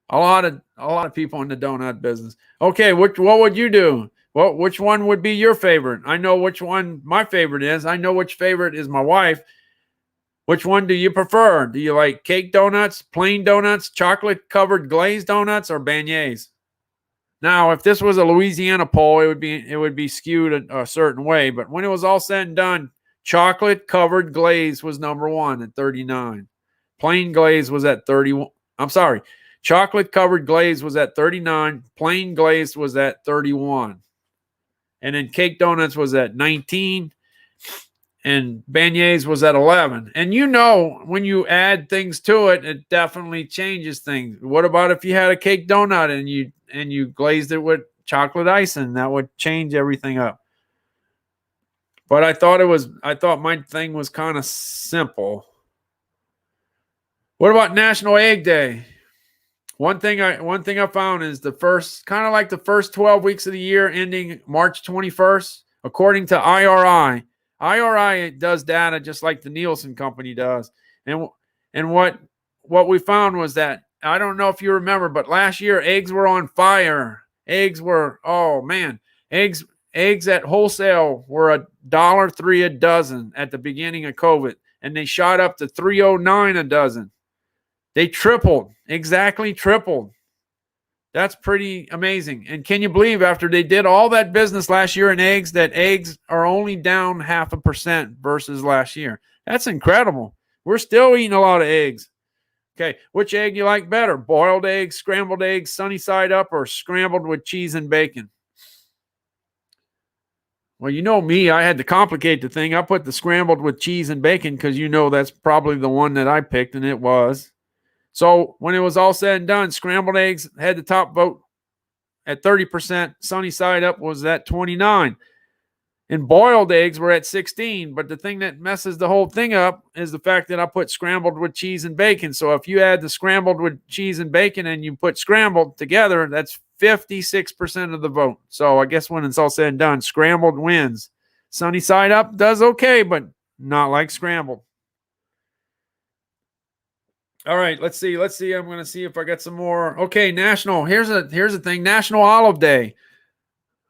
A lot of people in the donut business. Okay, what would you do? Which one would be your favorite? I know which one my favorite is. I know which favorite is my wife. Which one do you prefer? Do you like cake donuts, plain donuts, chocolate-covered glazed donuts, or beignets? Now, if this was a Louisiana poll, it would be skewed a certain way. But when it was all said and done, chocolate-covered glaze was number one at 39. Plain glaze was at 31. I'm sorry. Chocolate-covered glaze was at 39. Plain glaze was at 31. And then cake donuts was at 19. And beignets was at 11. And when you add things to it, it definitely changes things. What about if you had a cake donut and you glazed it with chocolate icing? That would change everything up. But I thought my thing was kind of simple. What about National Egg Day? One thing I found is the first 12 weeks of the year ending March 21st, according to IRI. IRI does data just like the Nielsen company does. And what we found was that, I don't know if you remember, but last year eggs were on fire. Eggs at wholesale were $1.03 a dozen at the beginning of COVID, and they shot up to $3.09 a dozen. They exactly tripled. That's pretty amazing. And can you believe after they did all that business last year in eggs, that eggs are only down 0.5% versus last year? That's incredible. We're still eating a lot of eggs. Okay, which egg you like better? Boiled eggs, scrambled eggs, sunny side up, or scrambled with cheese and bacon? Well, you know me, I had to complicate the thing. I put the scrambled with cheese and bacon because that's probably the one that I picked, and it was. So when it was all said and done, scrambled eggs had the top vote at 30%. Sunny side up was at 29%. And boiled eggs were at 16%. But the thing that messes the whole thing up is the fact that I put scrambled with cheese and bacon. So if you add the scrambled with cheese and bacon and you put scrambled together, that's 56% of the vote. So I guess when it's all said and done, scrambled wins. Sunny side up does okay, but not like scrambled. All right, let's see. I'm going to see if I got some more. Okay, national. Here's the thing. National Olive Day.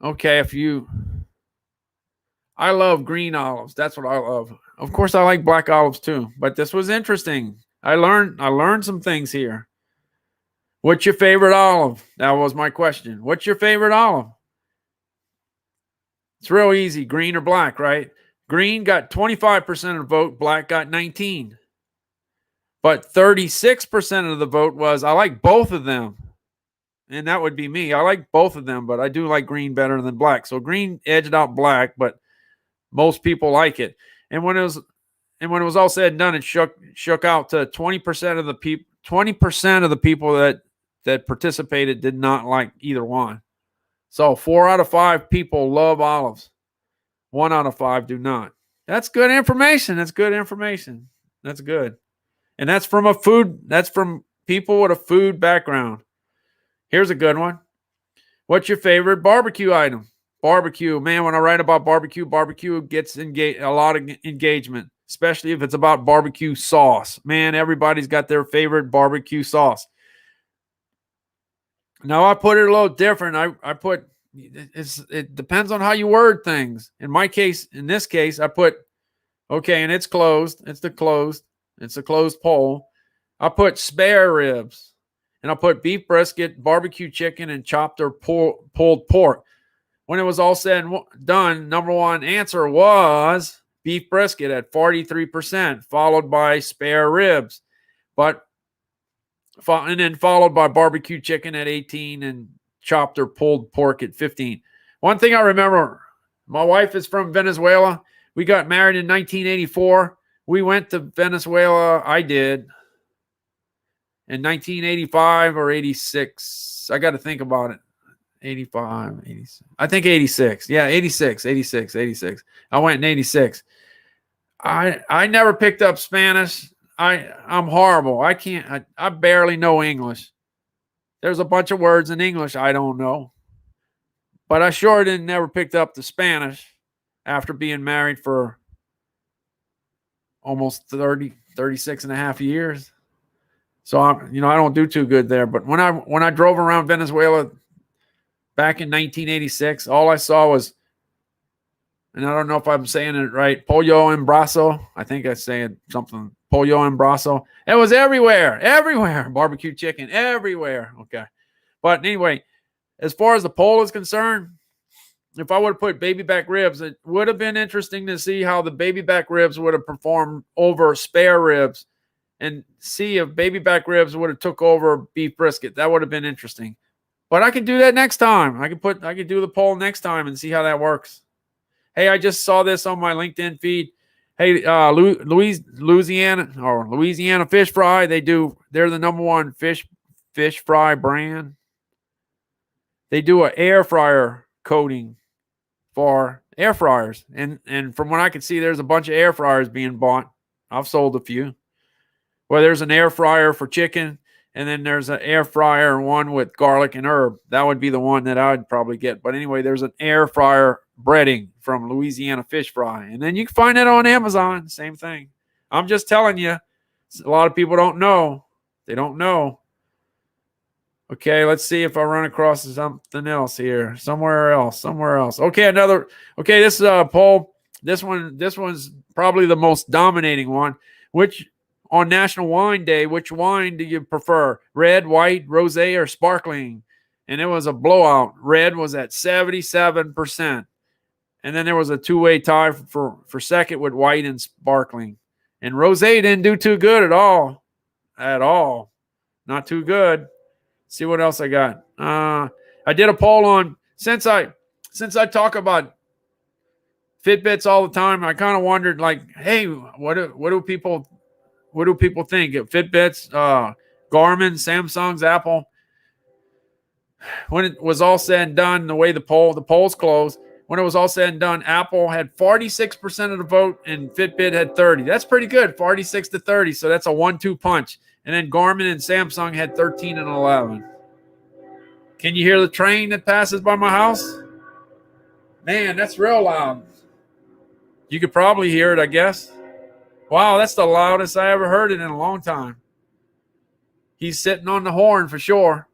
Okay, I love green olives. That's what I love. Of course, I like black olives too. But this was interesting. I learned some things here. What's your favorite olive? That was my question. What's your favorite olive? It's real easy. Green or black, right? Green got 25% of the vote. Black got 19. But 36% of the vote was I like both of them. And that would be me. I like both of them, but I do like green better than black. So green edged out black, but most people like it. And when it was all said and done, it shook out to 20% of the people. 20% of the people that participated did not like either one. So 4 out of 5 people love olives. 1 out of 5 do not. That's good information. That's good. And that's from people with a food background. Here's a good one. What's your favorite barbecue item? Barbecue. Man, when I write about barbecue gets a lot of engagement, especially if it's about barbecue sauce. Man, everybody's got their favorite barbecue sauce. Now, I put it a little different. I put, it depends on how you word things. In this case, I put, okay, and it's closed. It's a closed poll. I put spare ribs. And I put beef brisket, barbecue chicken, and chopped or pulled pork. When it was all said and done, number one answer was beef brisket at 43%, followed by spare ribs, and then followed by barbecue chicken at 18 and chopped or pulled pork at 15. One thing I remember, my wife is from Venezuela. We got married in 1984. We went to Venezuela. I did. In 1985 or 86. I got to think about it. 85, 86. I think 86. Yeah, 86. I went in 86. I never picked up Spanish. I'm horrible. I barely know English. There's a bunch of words in English I don't know. But I sure never picked up the Spanish after being married for almost 36 and a half years. So I don't do too good there. But when I drove around Venezuela back in 1986, all I saw was, and I don't know if I'm saying it right, pollo en brazo. I think I saying something, pollo en brazo. It was everywhere. Barbecue chicken, everywhere. Okay. But anyway, as far as the poll is concerned, if I would have put baby back ribs, it would have been interesting to see how the baby back ribs would have performed over spare ribs. And see if baby back ribs would have took over beef brisket. That would have been interesting. But I can do that next time. I could do the poll next time and see how that works. Hey, I just saw this on my LinkedIn feed. Hey, Louisiana Fish Fry. They're the number one fish fry brand. They do an air fryer coating for air fryers. And from what I can see, there's a bunch of air fryers being bought. I've sold a few. Well, there's an air fryer for chicken, and then there's an air fryer one with garlic and herb. That would be the one that I'd probably get. But anyway, there's an air fryer breading from Louisiana Fish Fry. And then you can find that on Amazon. Same thing. I'm just telling you. A lot of people don't know. They don't know. Okay, let's see if I run across something else here. Somewhere else. Okay, this is a poll. This one's probably the most dominating one. On National Wine Day, which wine do you prefer? Red, white, rosé, or sparkling? And it was a blowout. Red was at 77%. And then there was a two-way tie for second with white and sparkling. And rosé didn't do too good at all. Not too good. See what else I got. I did a poll on, since I talk about Fitbits all the time, I kind of wondered, like, hey, what do people think? Fitbits, Garmin, Samsung's, Apple. When it was all said and done, the way the polls closed, when it was all said and done, Apple had 46% of the vote and Fitbit had 30. That's pretty good, 46 to 30. So that's a 1-2 punch. And then Garmin and Samsung had 13 and 11. Can you hear the train that passes by my house? Man, that's real loud. You could probably hear it, I guess. Wow, that's the loudest I ever heard it in a long time. He's sitting on the horn for sure.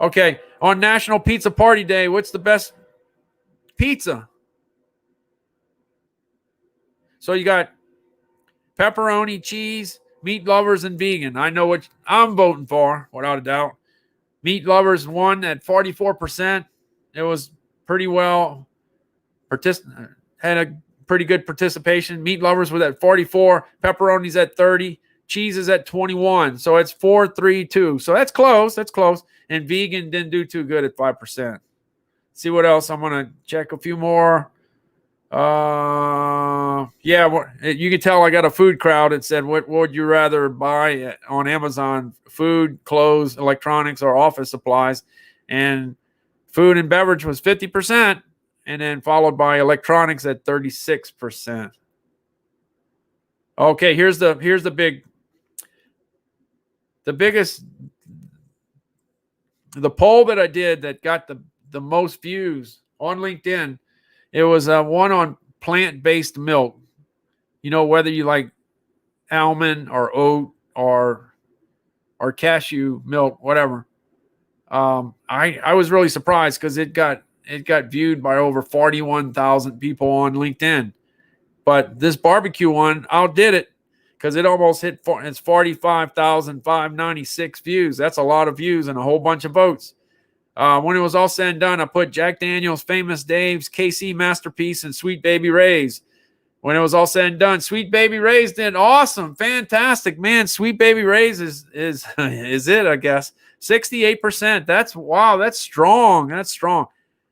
Okay, on National Pizza Party Day, what's the best pizza? So you got pepperoni, cheese, meat lovers, and vegan. I know what I'm voting for, without a doubt. Meat lovers won at 44%. It was pretty well, had a pretty good participation. Meat lovers was at 44, pepperoni's at 30, cheese is at 21. So it's 4-3-2. So that's close. That's close. And vegan didn't do too good at 5%. See what else. I'm going to check a few more. Yeah, you can tell I got a food crowd. It said, what would you rather buy on Amazon? Food, clothes, electronics, or office supplies? And food and beverage was 50%, and then followed by electronics at 36%. Okay, here's the biggest, the poll that I did that got the most views on LinkedIn. It was one on plant-based milk. You know, whether you like almond or oat or cashew milk, whatever. I was really surprised because it got viewed by over 41,000 people on LinkedIn. But this barbecue one outdid it because it almost hit it's 45,596 views. That's a lot of views and a whole bunch of votes. When it was all said and done, I put Jack Daniels, Famous Dave's, KC Masterpiece, and Sweet Baby Ray's. When it was all said and done, Sweet Baby Ray's did awesome, fantastic, man. Sweet Baby Ray's is it, I guess. 68%. That's wow. That's strong. That's strong.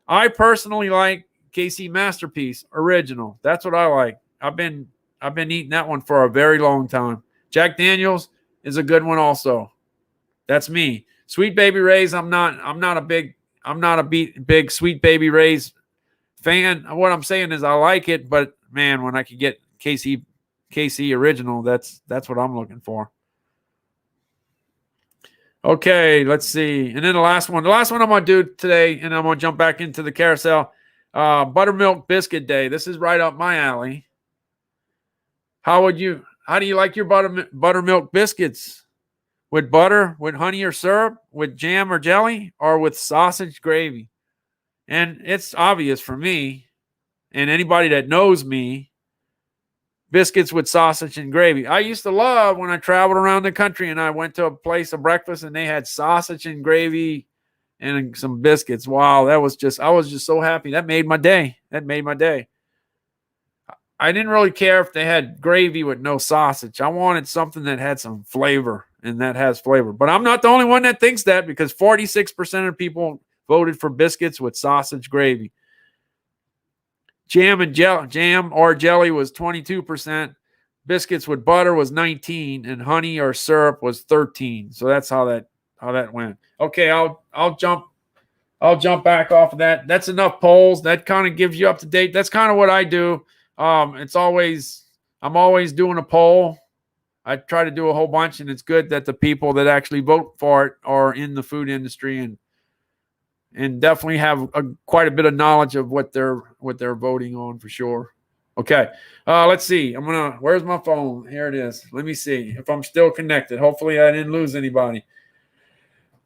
I personally like KC Masterpiece Original. That's what I like. I've been eating that one for a very long time. Jack Daniels is a good one also. That's me. Sweet Baby Ray's, I'm not a big Sweet Baby Ray's fan. What I'm saying is I like it, but man, when I could get KC Original, that's what I'm looking for. Okay, let's see. And then the last one I'm going to do today, and I'm going to jump back into the carousel. Buttermilk Biscuit Day. This is right up my alley. How do you like your buttermilk biscuits? With butter, with honey or syrup, with jam or jelly, or with sausage gravy? And it's obvious for me, and anybody that knows me, biscuits with sausage and gravy. I used to love when I traveled around the country and I went to a place of breakfast and they had sausage and gravy and some biscuits. Wow, I was just so happy. That made my day. I didn't really care if they had gravy with no sausage. I wanted something that had some flavor, and that has flavor. But I'm not the only one that thinks that, because 46% of people voted for biscuits with sausage gravy. Jam or jelly was 22%. Biscuits with butter was 19%, and honey or syrup was 13%. So that's how that went. Okay, I'll jump back off of that. That's enough polls. That kind of gives you up to date. That's kind of what I do. I'm always doing a poll. I try to do a whole bunch, and it's good that the people that actually vote for it are in the food industry and definitely have quite a bit of knowledge of what they're voting on for sure. Okay, let's see. Where's my phone? Here it is. Let me see if I'm still connected. Hopefully, I didn't lose anybody.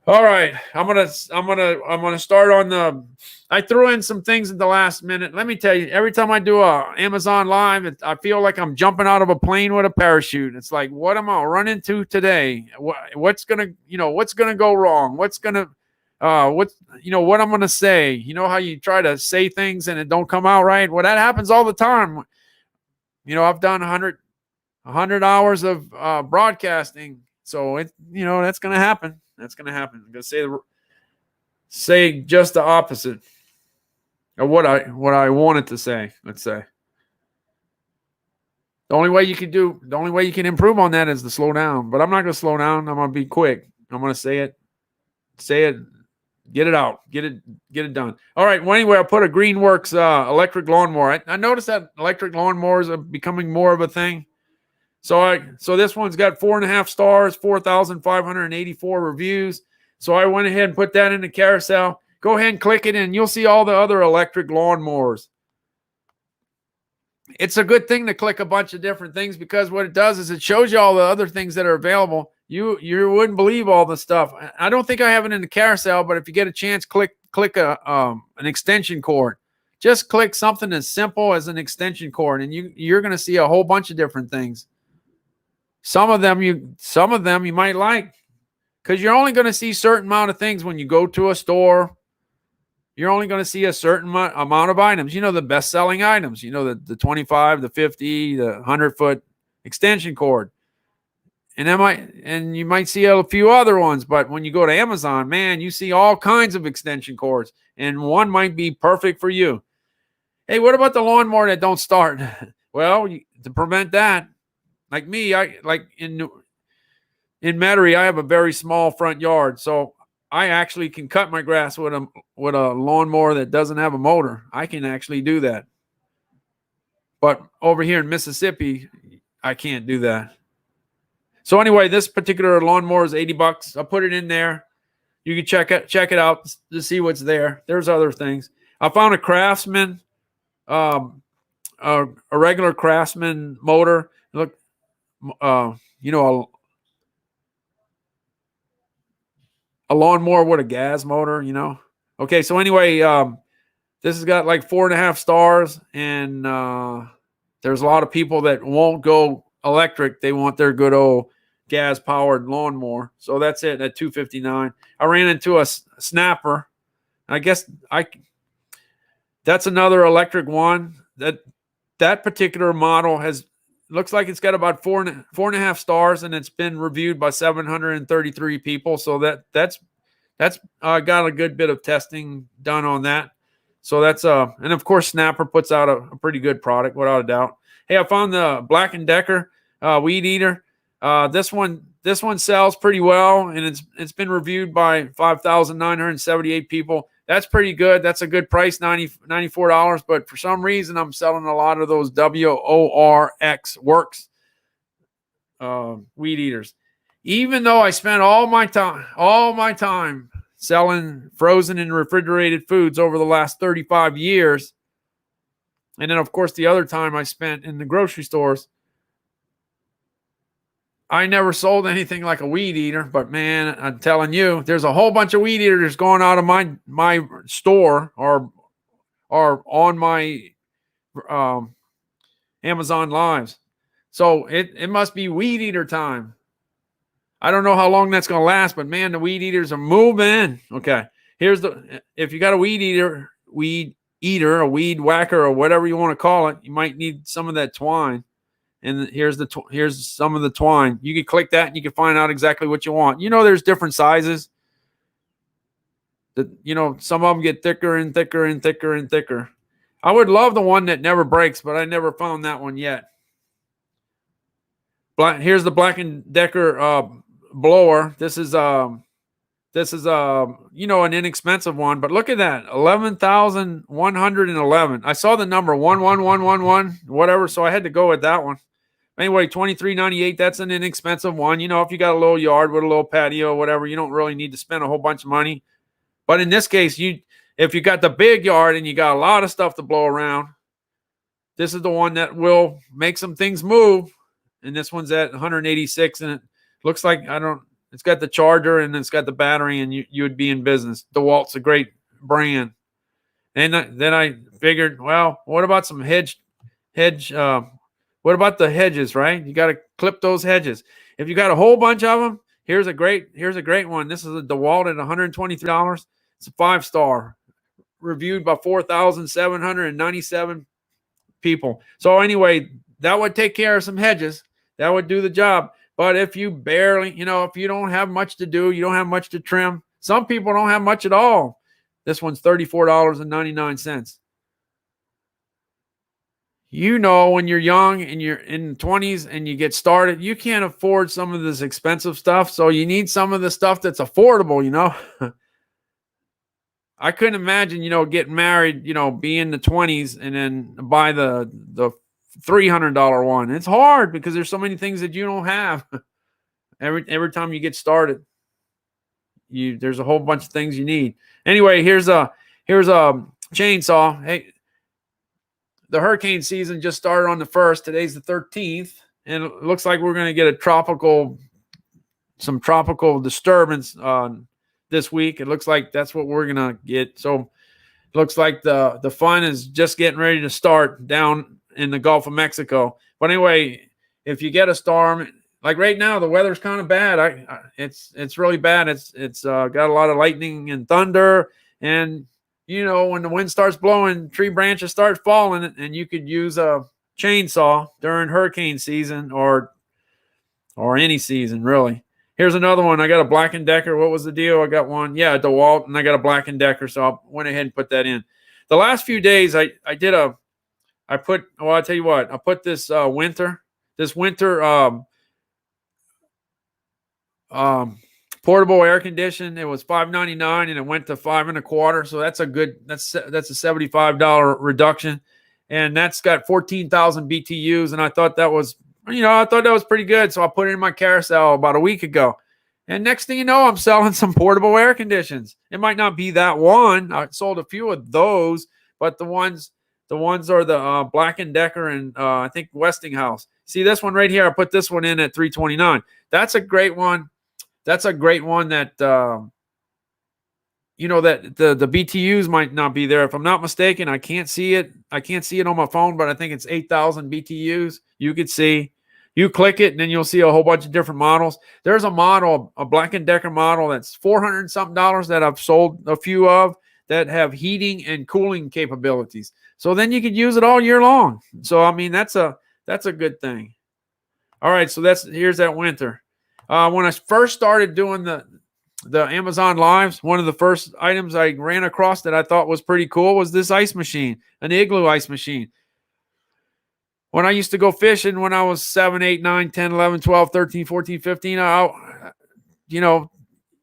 All right, I'm gonna start on I threw in some things at the last minute. Let me tell you, every time I do a Amazon Live, I feel like I'm jumping out of a plane with a parachute. It's like, what am I running into today? What's gonna go wrong? What I'm gonna say? You know how you try to say things and it don't come out right? Well, that happens all the time. I've done 100 hours of broadcasting, so that's gonna happen. That's going to happen. I'm going to say just the opposite of what I wanted to say. Let's say the only way you can improve on that is to slow down. But I'm not going to slow down. I'm going to be quick. I'm going to say it, get it out, get it done. All right. Well, anyway, I put a Greenworks electric lawnmower. I noticed that electric lawnmowers are becoming more of a thing. So this one's got 4.5 stars, 4,584 reviews. So I went ahead and put that in the carousel. Go ahead and click it, and you'll see all the other electric lawnmowers. It's a good thing to click a bunch of different things, because what it does is it shows you all the other things that are available. You wouldn't believe all the stuff. I don't think I have it in the carousel, but if you get a chance, click an extension cord. Just click something as simple as an extension cord, and you're going to see a whole bunch of different things. Some of them you might like, because you're only going to see a certain amount of things when you go to a store. You're only going to see a certain amount of items. You know, the best-selling items. You know, the 25, the 50, the 100-foot extension cord. And you might see a few other ones, but when you go to Amazon, man, you see all kinds of extension cords, and one might be perfect for you. Hey, what about the lawnmower that don't start? Well, to prevent that, like me, in Metairie, I have a very small front yard, so I actually can cut my grass with a lawnmower that doesn't have a motor. I can actually do that. But over here in Mississippi, I can't do that. So anyway, this particular lawnmower is $80. I'll put it in there. You can check it out to see what's there. There's other things. I found a Craftsman, a regular Craftsman motor. Look, a lawnmower with a gas motor, Okay, so anyway, this has got like 4.5 stars, and there's a lot of people that won't go electric. They want their good old gas-powered lawnmower. So that's it at $259. I ran into a snapper. I guess that's another electric one. That particular model looks like it's got about 4.5 stars, and it's been reviewed by 733 people. So that's got a good bit of testing done on that. So that's and of course Snapper puts out a pretty good product without a doubt. Hey, I found the Black & Decker weed eater. This one sells pretty well, and it's been reviewed by 5,978 people. That's pretty good. That's a good price, $94. But for some reason, I'm selling a lot of those WORX Works weed eaters. Even though I spent all my time selling frozen and refrigerated foods over the last 35 years, and then of course the other time I spent in the grocery stores, I never sold anything like a weed eater. But man, I'm telling you, there's a whole bunch of weed eaters going out of my store or on my Amazon Lives. So it must be weed eater time. I don't know how long that's going to last, but man, the weed eaters are moving. Okay, if you got a weed eater, a weed whacker, or whatever you want to call it, you might need some of that twine. And here's some of the twine. You can click that and you can find out exactly what you want. There's different sizes. Some of them get thicker and thicker and thicker and thicker. I would love the one that never breaks, but I never found that one yet. Here's the Black & Decker blower. This is an inexpensive one, but look at that, 11,111. I saw the number 11111 whatever, so I had to go with that one. Anyway, $23.98. That's an inexpensive one. If you got a little yard with a little patio or whatever, you don't really need to spend a whole bunch of money. But in this case, if you got the big yard and you got a lot of stuff to blow around, this is the one that will make some things move. And this one's at 186, and it looks like it's got the charger and it's got the battery, and you would be in business. DeWalt's a great brand. And then I figured, well, what about some hedge? What about the hedges, right? You got to clip those hedges. If you got a whole bunch of them, here's a great one. This is a DeWalt at $123. It's a 5-star, reviewed by 4,797 people. So anyway, that would take care of some hedges. That would do the job. But if you barely, if you don't have much to do, you don't have much to trim. Some people don't have much at all. This one's $34.99. When you're young and you're in the 20s and you get started, you can't afford some of this expensive stuff. So you need some of the stuff that's affordable, I couldn't imagine, getting married, be in the 20s and then buy the $300 one. It's hard because there's so many things that you don't have. Every time you get started, there's a whole bunch of things you need. Anyway, here's a chainsaw. Hey, the hurricane season just started on the 1st. Today's the 13th, and it looks like we're going to get a tropical some tropical disturbance this week. It looks like that's what we're gonna get. So it looks like the fun is just getting ready to start down in the Gulf of Mexico. But anyway, if you get a storm, like right now, the weather's kind of bad. It's really bad. It's got a lot of lightning and thunder, and when the wind starts blowing, tree branches start falling, and you could use a chainsaw during hurricane season or any season, really. Here's another one. I got a Black & Decker. What was the deal? I got one. Yeah, a DeWalt, and I got a Black & Decker, so I went ahead and put that in. The last few days, I'll tell you what, I put this winter portable air condition. It was $5.99 and it went to $5.25. So that's a $75 reduction, and that's got 14,000 BTUs. And I thought that was pretty good. So I put it in my carousel about a week ago, and next thing you know, I'm selling some portable air conditions. It might not be that one. I sold a few of those, but the ones are the Black & Decker and I think Westinghouse. See this one right here? I put this one in at $3.29. That's a great one. That's a great one that that the BTUs might not be there. If I'm not mistaken, I can't see it on my phone, but I think it's 8,000 BTUs. You could see. You click it, and then you'll see a whole bunch of different models. There's a model, a Black & Decker model that's $400 and something that I've sold a few of that have heating and cooling capabilities. So then you could use it all year long. So I mean, that's a good thing. All right, so here's that winter. When I first started doing the Amazon Lives, one of the first items I ran across that I thought was pretty cool was this ice machine, an Igloo ice machine. When I used to go fishing when I was 7, 8, 9, 10, 11, 12, 13, 14, 15,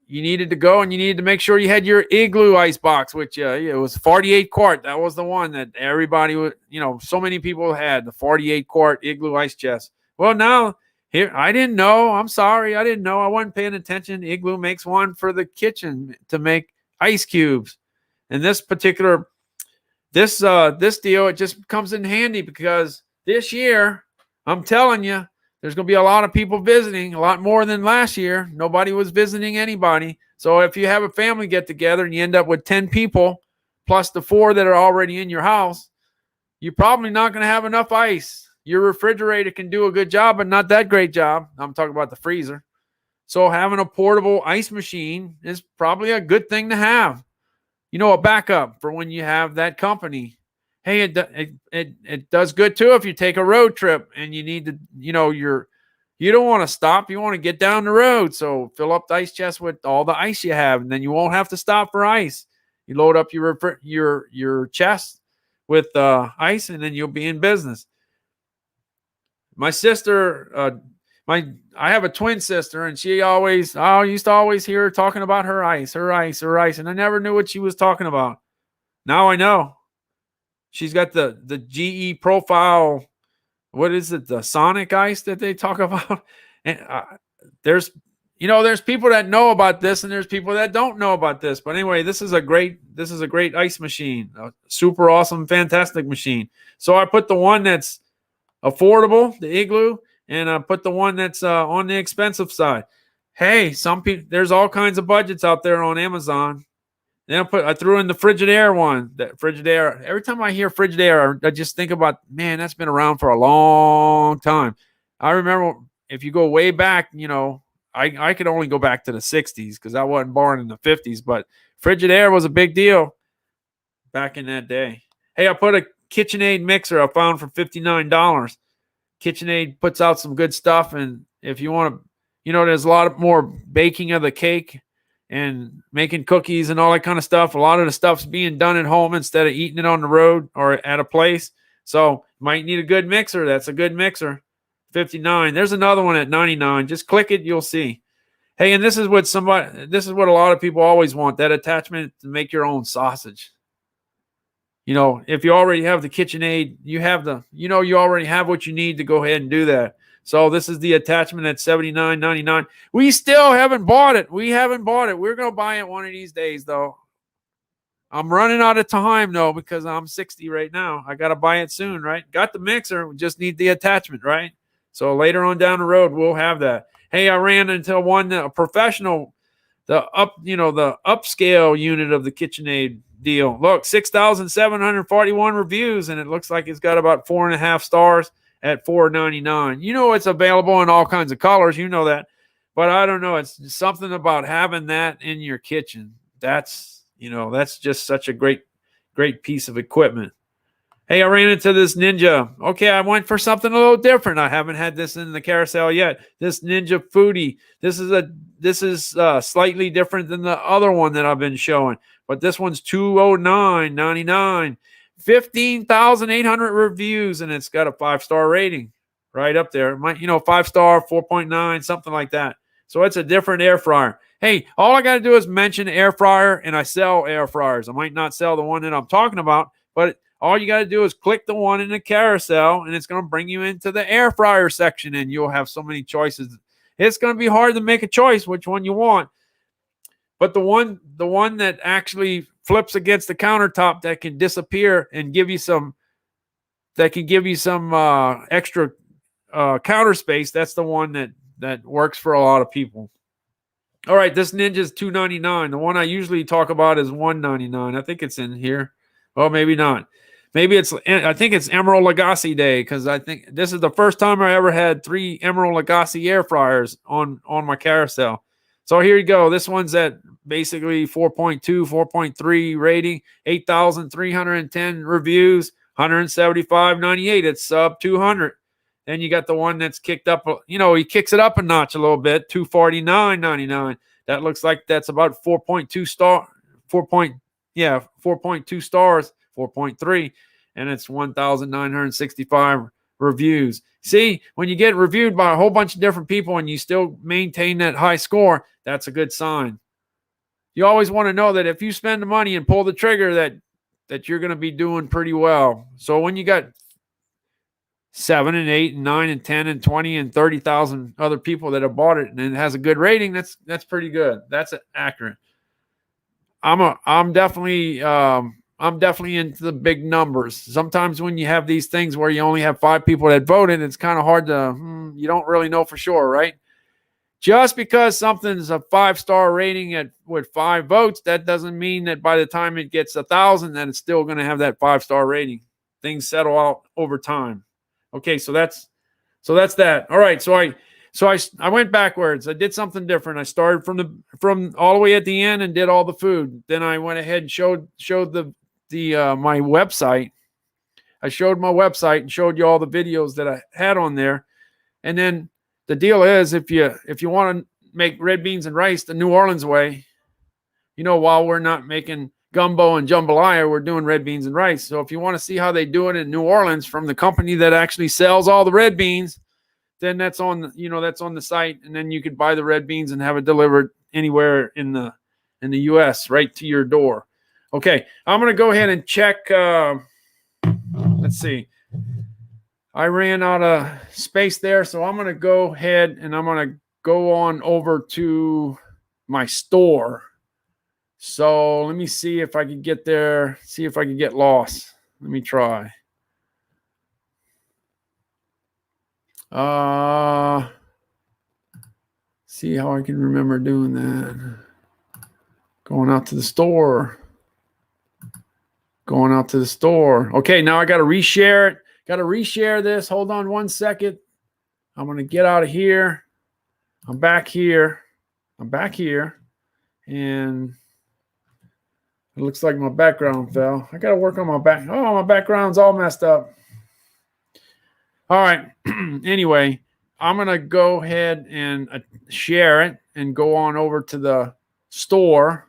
you needed to go and you needed to make sure you had your Igloo ice box, which it was 48 quart. That was the one that everybody would, so many people had the 48 quart Igloo ice chest. Well, now here, I didn't know. I'm sorry. I didn't know. I wasn't paying attention. Igloo makes one for the kitchen to make ice cubes. And this particular, this deal, it just comes in handy because this year, I'm telling you, there's going to be a lot of people visiting, a lot more than last year. Nobody was visiting anybody. So if you have a family get together and you end up with 10 people, plus the 4 that are already in your house, you're probably not going to have enough ice. Your refrigerator can do a good job, but not that great job. I'm talking about the freezer. So having a portable ice machine is probably a good thing to have. A backup for when you have that company. Hey, it does good too if you take a road trip and you need to, you don't want to stop. You want to get down the road. So fill up the ice chest with all the ice you have, and then you won't have to stop for ice. You load up your chest with ice, and then you'll be in business. My sister, I have a twin sister, and I used to always hear her talking about her ice, and I never knew what she was talking about. Now I know. She's got the GE profile. What is it? The Sonic ice that they talk about. And there's people that know about this, and there's people that don't know about this. But anyway, this is a great ice machine, a super awesome, fantastic machine. So I put the one that's affordable, the Igloo, and I put the one that's on the expensive side. Hey, there's all kinds of budgets out there on Amazon. Then I threw in the Frigidaire one. That Frigidaire. Every time I hear Frigidaire, I just think about, man, that's been around for a long time. I remember if you go way back, I could only go back to the 60s because I wasn't born in the 50s. But Frigidaire was a big deal back in that day. Hey, I put a KitchenAid mixer I found for $59. KitchenAid puts out some good stuff, and if you want to, there's a lot more baking of the cake and making cookies and all that kind of stuff. A lot of the stuff's being done at home instead of eating it on the road or at a place. So you might need a good mixer. That's a good mixer. $59. There's another one at $99. Just click it, you'll see. Hey, and this is what a lot of people always want, that attachment to make your own sausage. If you already have the KitchenAid, you already have what you need to go ahead and do that. So this is the attachment at $79.99. We still haven't bought it. We're going to buy it one of these days, though. I'm running out of time, though, because I'm 60 right now. I got to buy it soon, right? Got the mixer. We just need the attachment, right? So later on down the road, we'll have that. Hey, I ran into a professional, the upscale unit of the KitchenAid deal. Look, 6,741 reviews, and it looks like it's got about 4.5 stars at $4.99. It's available in all kinds of colors. You know that. But I don't know. It's something about having that in your kitchen. That's just such a great piece of equipment. Hey, I ran into this Ninja. Okay, I went for something a little different. I haven't had this in the carousel yet. This Ninja Foodie. This is slightly different than the other one that I've been showing. But this one's $209.99. 15,800 reviews, and it's got a 5-star rating right up there. It might, 5-star, 4.9, something like that. So it's a different air fryer. Hey, all I got to do is mention air fryer, and I sell air fryers. I might not sell the one that I'm talking about, but all you got to do is click the one in the carousel, and it's going to bring you into the air fryer section, and you'll have so many choices. It's going to be hard to make a choice which one you want. But the one that actually flips against the countertop that can disappear and give you some extra counter space, that's the one that works for a lot of people. All right, this Ninja is $299. The one I usually talk about is $199. I think it's in here. Oh, maybe not. I think it's Emerald Lagasse Day, because I think this is the first time I ever had 3 Emerald Lagasse air fryers on my carousel. So here you go. This one's at basically 4.2, 4.3 rating, 8,310 reviews, 175.98. It's sub 200. Then you got the one that's kicked up, he kicks it up a notch a little bit, $249.99. That looks like that's about 4.2 stars, 4.3, and it's 1,965 reviews. See, when you get reviewed by a whole bunch of different people and you still maintain that high score, that's a good sign. You always want to know that if you spend the money and pull the trigger, that you're going to be doing pretty well. So when you got 7 and 8 and 9 and 10 and 20 and 30,000 other people that have bought it and it has a good rating, that's pretty good. That's accurate. I'm definitely into the big numbers. Sometimes when you have these things where you only have 5 people that voted, it's kind of hard to, you don't really know for sure, right? Just because something's a 5-star rating with 5 votes, that doesn't mean that by the time it gets 1,000, that it's still going to have that 5-star rating. Things settle out over time. Okay, so that's that. All right, so I went backwards. I did something different. I started from all the way at the end and did all the food. Then I went ahead and showed my website. I showed my website and showed you all the videos that I had on there. And then the deal is, if you want to make red beans and rice the New Orleans way, while we're not making gumbo and jambalaya, we're doing red beans and rice. So if you want to see how they do it in New Orleans from the company that actually sells all the red beans, then that's on the site, and then you could buy the red beans and have it delivered anywhere in the US right to your door. Okay, I'm going to go ahead and check. Let's see. I ran out of space there, so I'm going to go ahead and I'm going to go on over to my store. So let me see if I can get there, see if I can get lost. Let me try. See how I can remember doing that. Going out to the store. Okay, now I got to reshare it. Got to reshare this. Hold on one second. I'm going to get out of here. I'm back here. And it looks like my background fell. I got to work on my back. Oh, my background's all messed up. All right. Anyway, I'm going to go ahead and share it and go on over to the store.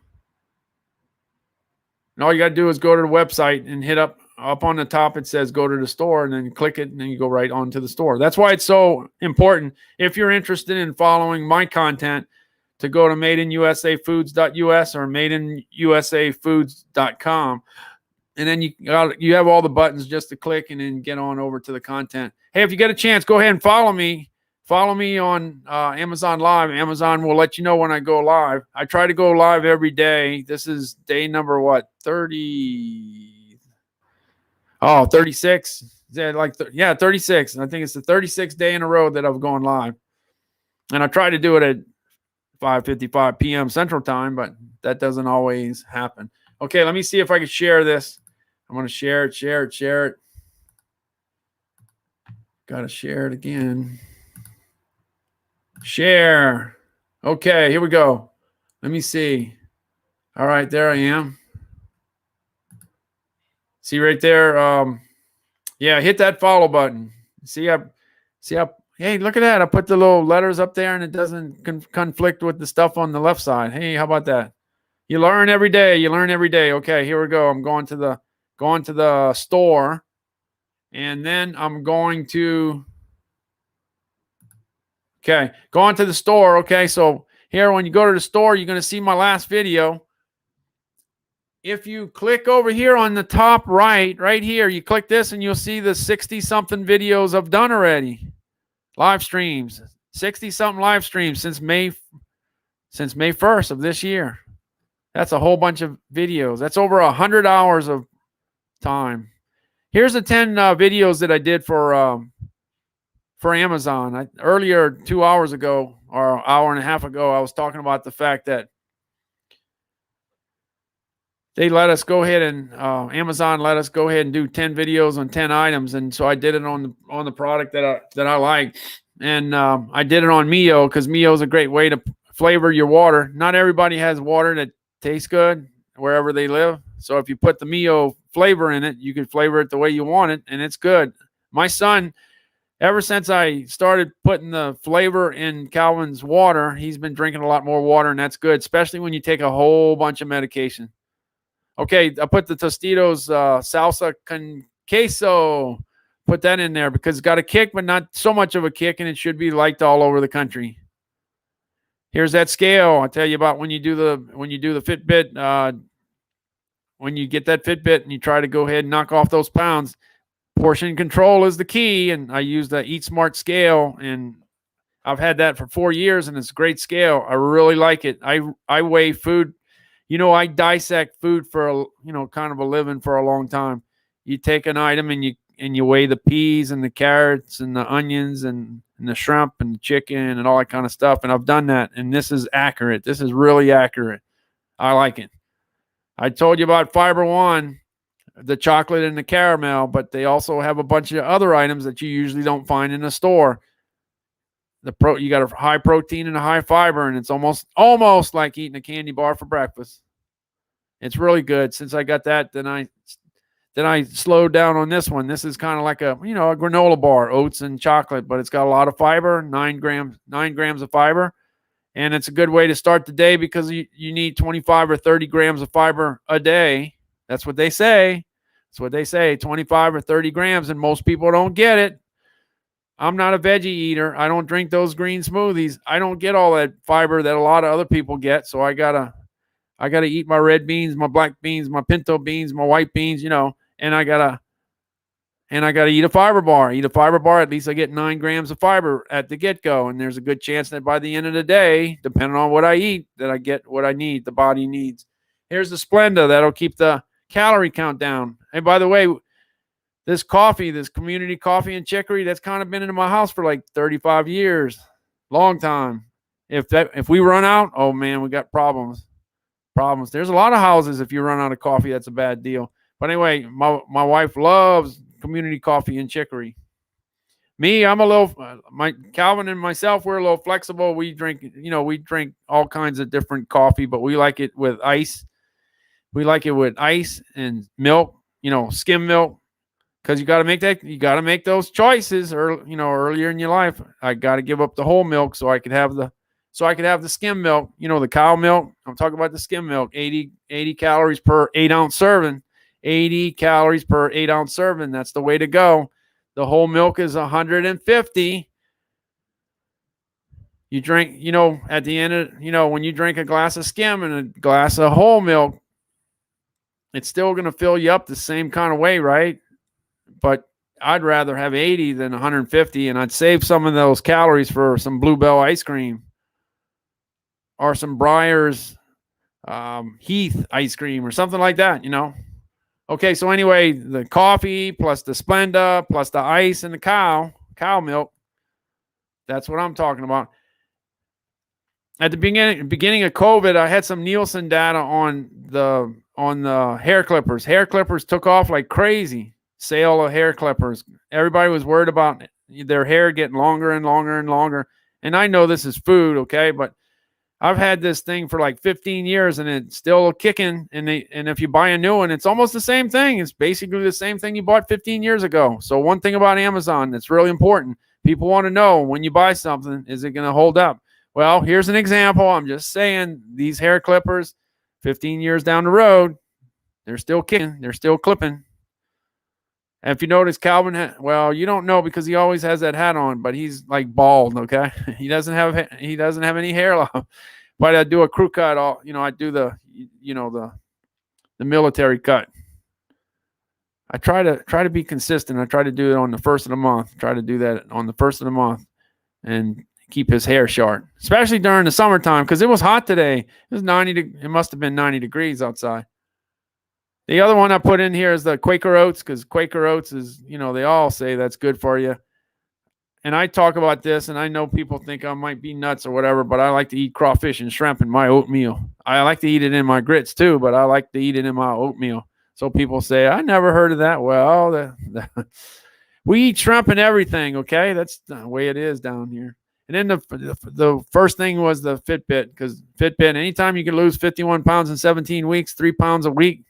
And all you got to do is go to the website and hit up on the top. It says go to the store, and then click it, and then you go right onto the store. That's why it's so important, if you're interested in following my content, to go to maidenusafoods.us or maidenusafoods.com. And then you have all the buttons just to click and then get on over to the content. Hey, if you get a chance, go ahead and follow me. Follow me on Amazon Live. Amazon will let you know when I go live. I try to go live every day. This is day number, 30? Oh, 36. 36. I think it's the 36th day in a row that I've gone live. And I try to do it at 5:55 p.m. Central Time, but that doesn't always happen. Okay, let me see if I can share this. I'm going to share it. Got to share it again. Share. Okay, here we go. Let me see. All right, there I am. See right there. Yeah, hit that follow button. See how. Hey, look at that. I put the little letters up there and it doesn't conflict with the stuff on the left side. Hey, how about that? You learn every day. Okay, here we go. I'm going to the store, and then I'm going to going to the store. Okay, so here when you go to the store, you're going to see my last video. If you click over here on the top right here, you click this and you'll see the 60-something videos I've done already. Live streams, 60-something live streams since May 1st of this year. That's a whole bunch of videos. That's over 100 hours of time. Here's the 10 videos that I did for Amazon. Earlier, 2 hours ago or an hour and a half ago, I was talking about the fact that they let us go ahead and Amazon let us go ahead and do 10 videos on 10 items, and so I did it on the product that I like, and I did it on Mio because Mio is a great way to flavor your water. Not everybody has water that tastes good wherever they live, so if you put the Mio flavor in it, you can flavor it the way you want it, and it's good. My son, ever since I started putting the flavor in Calvin's water, he's been drinking a lot more water, and that's good, especially when you take a whole bunch of medication. Okay, I put the Tostitos salsa con queso. Put that in there because it's got a kick, but not so much of a kick, and it should be liked all over the country. Here's that scale. I'll tell you about when you do the Fitbit. When you get that Fitbit and you try to go ahead and knock off those pounds, portion control is the key. And I use the Eat Smart scale, and I've had that for 4 years, and it's a great scale. I really like it. I weigh food. I dissect food for kind of a living for a long time. You take an item and you weigh the peas and the carrots and the onions and the shrimp and the chicken and all that kind of stuff. And I've done that. And this is accurate. This is really accurate. I like it. I told you about Fiber One, the chocolate and the caramel, but they also have a bunch of other items that you usually don't find in the store. You got a high protein and a high fiber, and it's almost like eating a candy bar for breakfast. It's really good. Since I got that, then I slowed down on this one. This is kind of like a granola bar, oats and chocolate, but it's got a lot of fiber, 9 grams of fiber, and it's a good way to start the day because you need 25 or 30 grams of fiber a day. That's what they say. 25 or 30 grams, and most people don't get it. I'm not a veggie eater. I don't drink those green smoothies. I don't get all that fiber that a lot of other people get. So I gotta eat my red beans, my black beans, my pinto beans, my white beans, and I gotta eat a fiber bar. At least I get 9 grams of fiber at the get-go. And there's a good chance that by the end of the day, depending on what I eat, that I get what I need, the body needs. Here's the Splenda. That'll keep the calorie count down. And by the way, this community coffee and chicory, that's kind of been in my house for like 35 years. Long time. If we run out, oh man, we got problems. There's a lot of houses, if you run out of coffee, that's a bad deal. But anyway, my wife loves community coffee and chicory. Me, I'm a little, Calvin and myself, we're a little flexible. We drink all kinds of different coffee, but we like it with ice. We like it with ice and milk, skim milk. Because you got to make those choices earlier in your life. I got to give up the whole milk so I could have the skim milk, the cow milk. I'm talking about the skim milk, 80 calories per 8-ounce serving. 80 calories per 8-ounce serving. That's the way to go. The whole milk is 150. You drink, at the end of, when you drink a glass of skim and a glass of whole milk, it's still going to fill you up the same kind of way, right? But I'd rather have 80 than 150, and I'd save some of those calories for some Bluebell ice cream or some Breyers Heath ice cream or something like that, Okay, so anyway, the coffee plus the Splenda plus the ice and the cow milk, that's what I'm talking about. at the beginning of COVID, I had some Nielsen data on the hair clippers. Hair clippers took off like crazy. Sale of hair clippers. Everybody was worried about their hair getting longer and longer and longer. And I know this is food, okay, but I've had this thing for like 15 years and it's still kicking. And if you buy a new one, it's almost the same thing. It's basically the same thing you bought 15 years ago. So one thing about Amazon that's really important, people want to know when you buy something, is it going to hold up? Well, here's an example. I'm just saying these hair clippers, 15 years down the road, they're still kicking. They're still clipping. And if you notice, Calvin, well, you don't know because he always has that hat on, but he's like bald. Okay, he doesn't have any hair left. But I do a crew cut. I do the military cut. I try to be consistent. I try to do it on the first of the month. Try to do that on the first of the month, and keep his hair short, especially during the summertime because it was hot today. It was 90. It must have been 90 degrees outside. The other one I put in here is the Quaker Oats because Quaker Oats is, they all say that's good for you. And I talk about this, and I know people think I might be nuts or whatever, but I like to eat crawfish and shrimp in my oatmeal. I like to eat it in my grits too, but I like to eat it in my oatmeal. So people say, I never heard of that. Well, we eat shrimp and everything, okay? That's the way it is down here. And then the first thing was the Fitbit because Fitbit, anytime you can lose 51 pounds in 17 weeks, 3 pounds a week,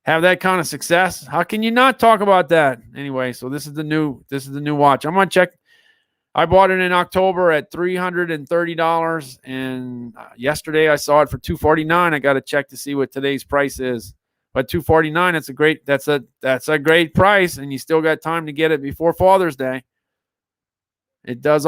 have that kind of success, how can you not talk about that? Anyway, so this is the new watch. I'm gonna check. I bought it in October at $330, and yesterday I saw it for $249. I got to check to see what today's price is. But $249, that's a great price, and you still got time to get it before Father's Day. It gives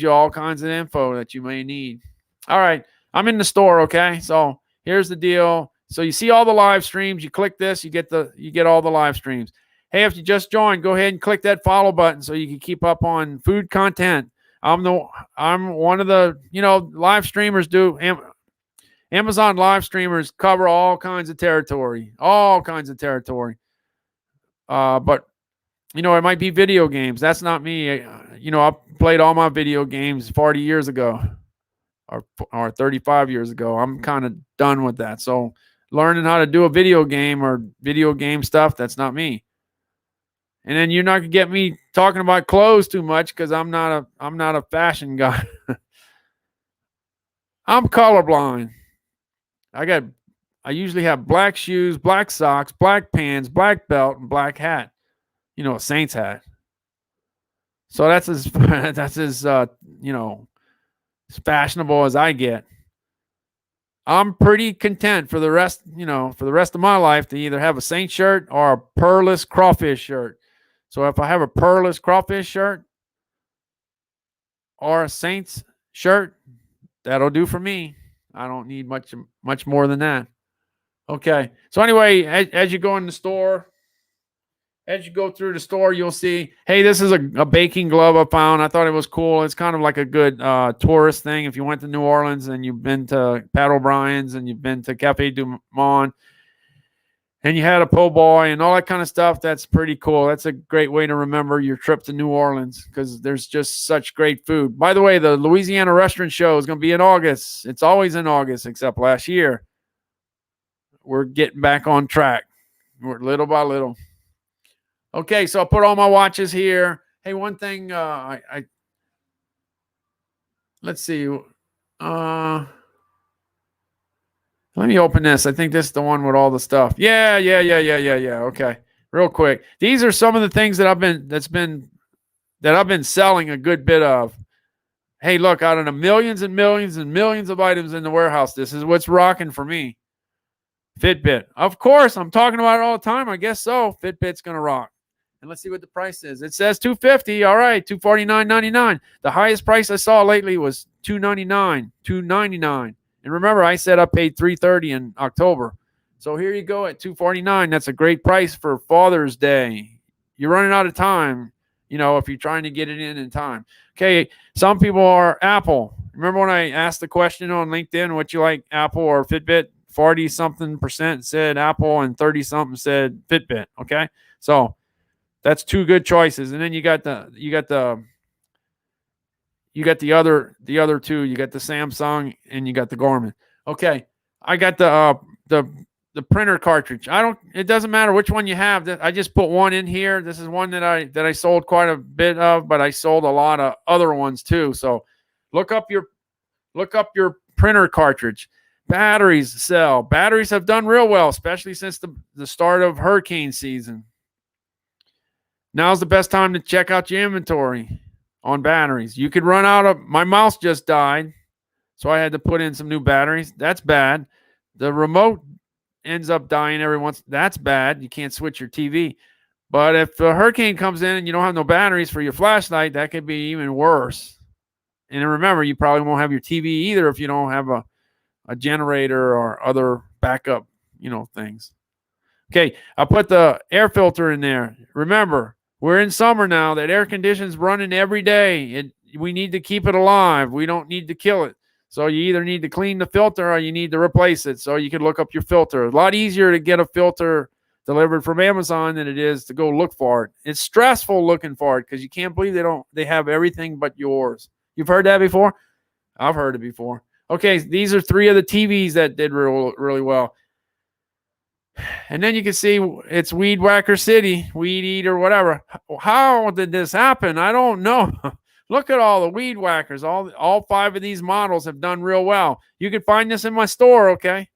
you all kinds of info that you may need. All right, I'm in the store. Okay, so here's the deal. So you see all the live streams. You click this, you get all the live streams. Hey, if you just joined, go ahead and click that follow button so you can keep up on food content. I'm one of the live streamers. Amazon live streamers cover all kinds of territory, But it might be video games. That's not me. I played all my video games 40 years ago, or 35 years ago. I'm kind of done with that. So learning how to do a video game or video game stuff, that's not me. And then you're not gonna get me talking about clothes too much because I'm not a fashion guy. I'm colorblind. I usually have black shoes, black socks, black pants, black belt, and black hat. A Saints hat. So that's as as fashionable as I get. I'm pretty content for the rest of my life to either have a Saint shirt or a pearless crawfish shirt. So if I have a pearless crawfish shirt or a Saints shirt, that'll do for me. I don't need much more than that. Okay. So anyway, as you go in the store, as you go through the store, you'll see, hey, this is a baking glove I found. I thought it was cool. It's kind of like a good tourist thing. If you went to New Orleans and you've been to Pat O'Brien's and you've been to Cafe du Monde and you had a po' boy and all that kind of stuff, that's pretty cool. That's a great way to remember your trip to New Orleans because there's just such great food. By the way, the Louisiana Restaurant Show is going to be in August. It's always in August except last year. We're getting back on track. We're little by little. Okay, so I put all my watches here. Hey, one thing, let's see. Let me open this. I think this is the one with all the stuff. Yeah. Okay, real quick. These are some of the things that I've been selling a good bit of. Hey, look, out of the millions and millions and millions of items in the warehouse, this is what's rocking for me. Fitbit. Of course, I'm talking about it all the time. I guess so. Fitbit's going to rock. And let's see what the price is. It says $250. All right, $249.99. The highest price I saw lately was $299. And remember, I said I paid $330 in October. So here you go at $249. That's a great price for Father's Day. You're running out of time, if you're trying to get it in time. Okay, some people are Apple. Remember when I asked the question on LinkedIn, what you like, Apple or Fitbit? 40-something% said Apple and 30-something said Fitbit. Okay, so that's two good choices. And then you got the you got the other two. You got the Samsung and you got the Garmin. Okay, I got the printer cartridge. It doesn't matter which one you have. I just put one in here. This is one that I sold quite a bit of, but I sold a lot of other ones too. So look up your printer cartridge. Batteries sell. Batteries have done real well, especially since the start of hurricane season. Now's the best time to check out your inventory on batteries. You could run out of, my mouse just died, so I had to put in some new batteries. That's bad. The remote ends up dying every once. That's bad. You can't switch your TV. But if a hurricane comes in and you don't have no batteries for your flashlight, that could be even worse. And remember, you probably won't have your TV either if you don't have a generator or other backup, things. Okay, I put the air filter in there. Remember, we're in summer now. That air conditioner's running every day. We need to keep it alive. We don't need to kill it. So you either need to clean the filter or you need to replace it. So you can look up your filter. A lot easier to get a filter delivered from Amazon than it is to go look for it. It's stressful looking for it because you can't believe they have everything but yours. You've heard that before? I've heard it before. Okay, these are 3 of the TVs that did really well. And then you can see it's Weed Whacker City, Weed Eater, whatever. How did this happen? I don't know. Look at all the Weed Whackers. All 5 of these models have done real well. You can find this in my store, okay?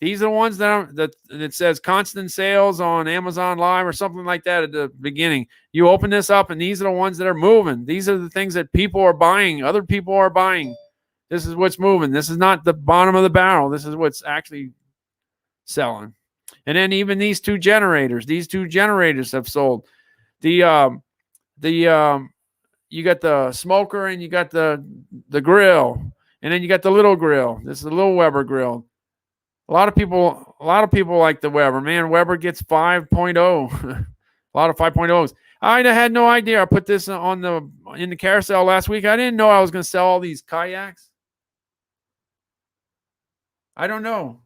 These are the ones that says constant sales on Amazon Live or something like that at the beginning. You open this up, and these are the ones that are moving. These are the things that people are buying. Other people are buying. This is what's moving. This is not the bottom of the barrel. This is what's actually selling. And then even these 2 generators. These 2 generators have sold. You got the smoker and you got the grill, and then you got the little grill. This is a little Weber grill. A lot of people like the Weber. Man, Weber gets 5.0. A lot of 5.0s. I had no idea. I put this in the carousel last week. I didn't know I was going to sell all these kayaks. I don't know.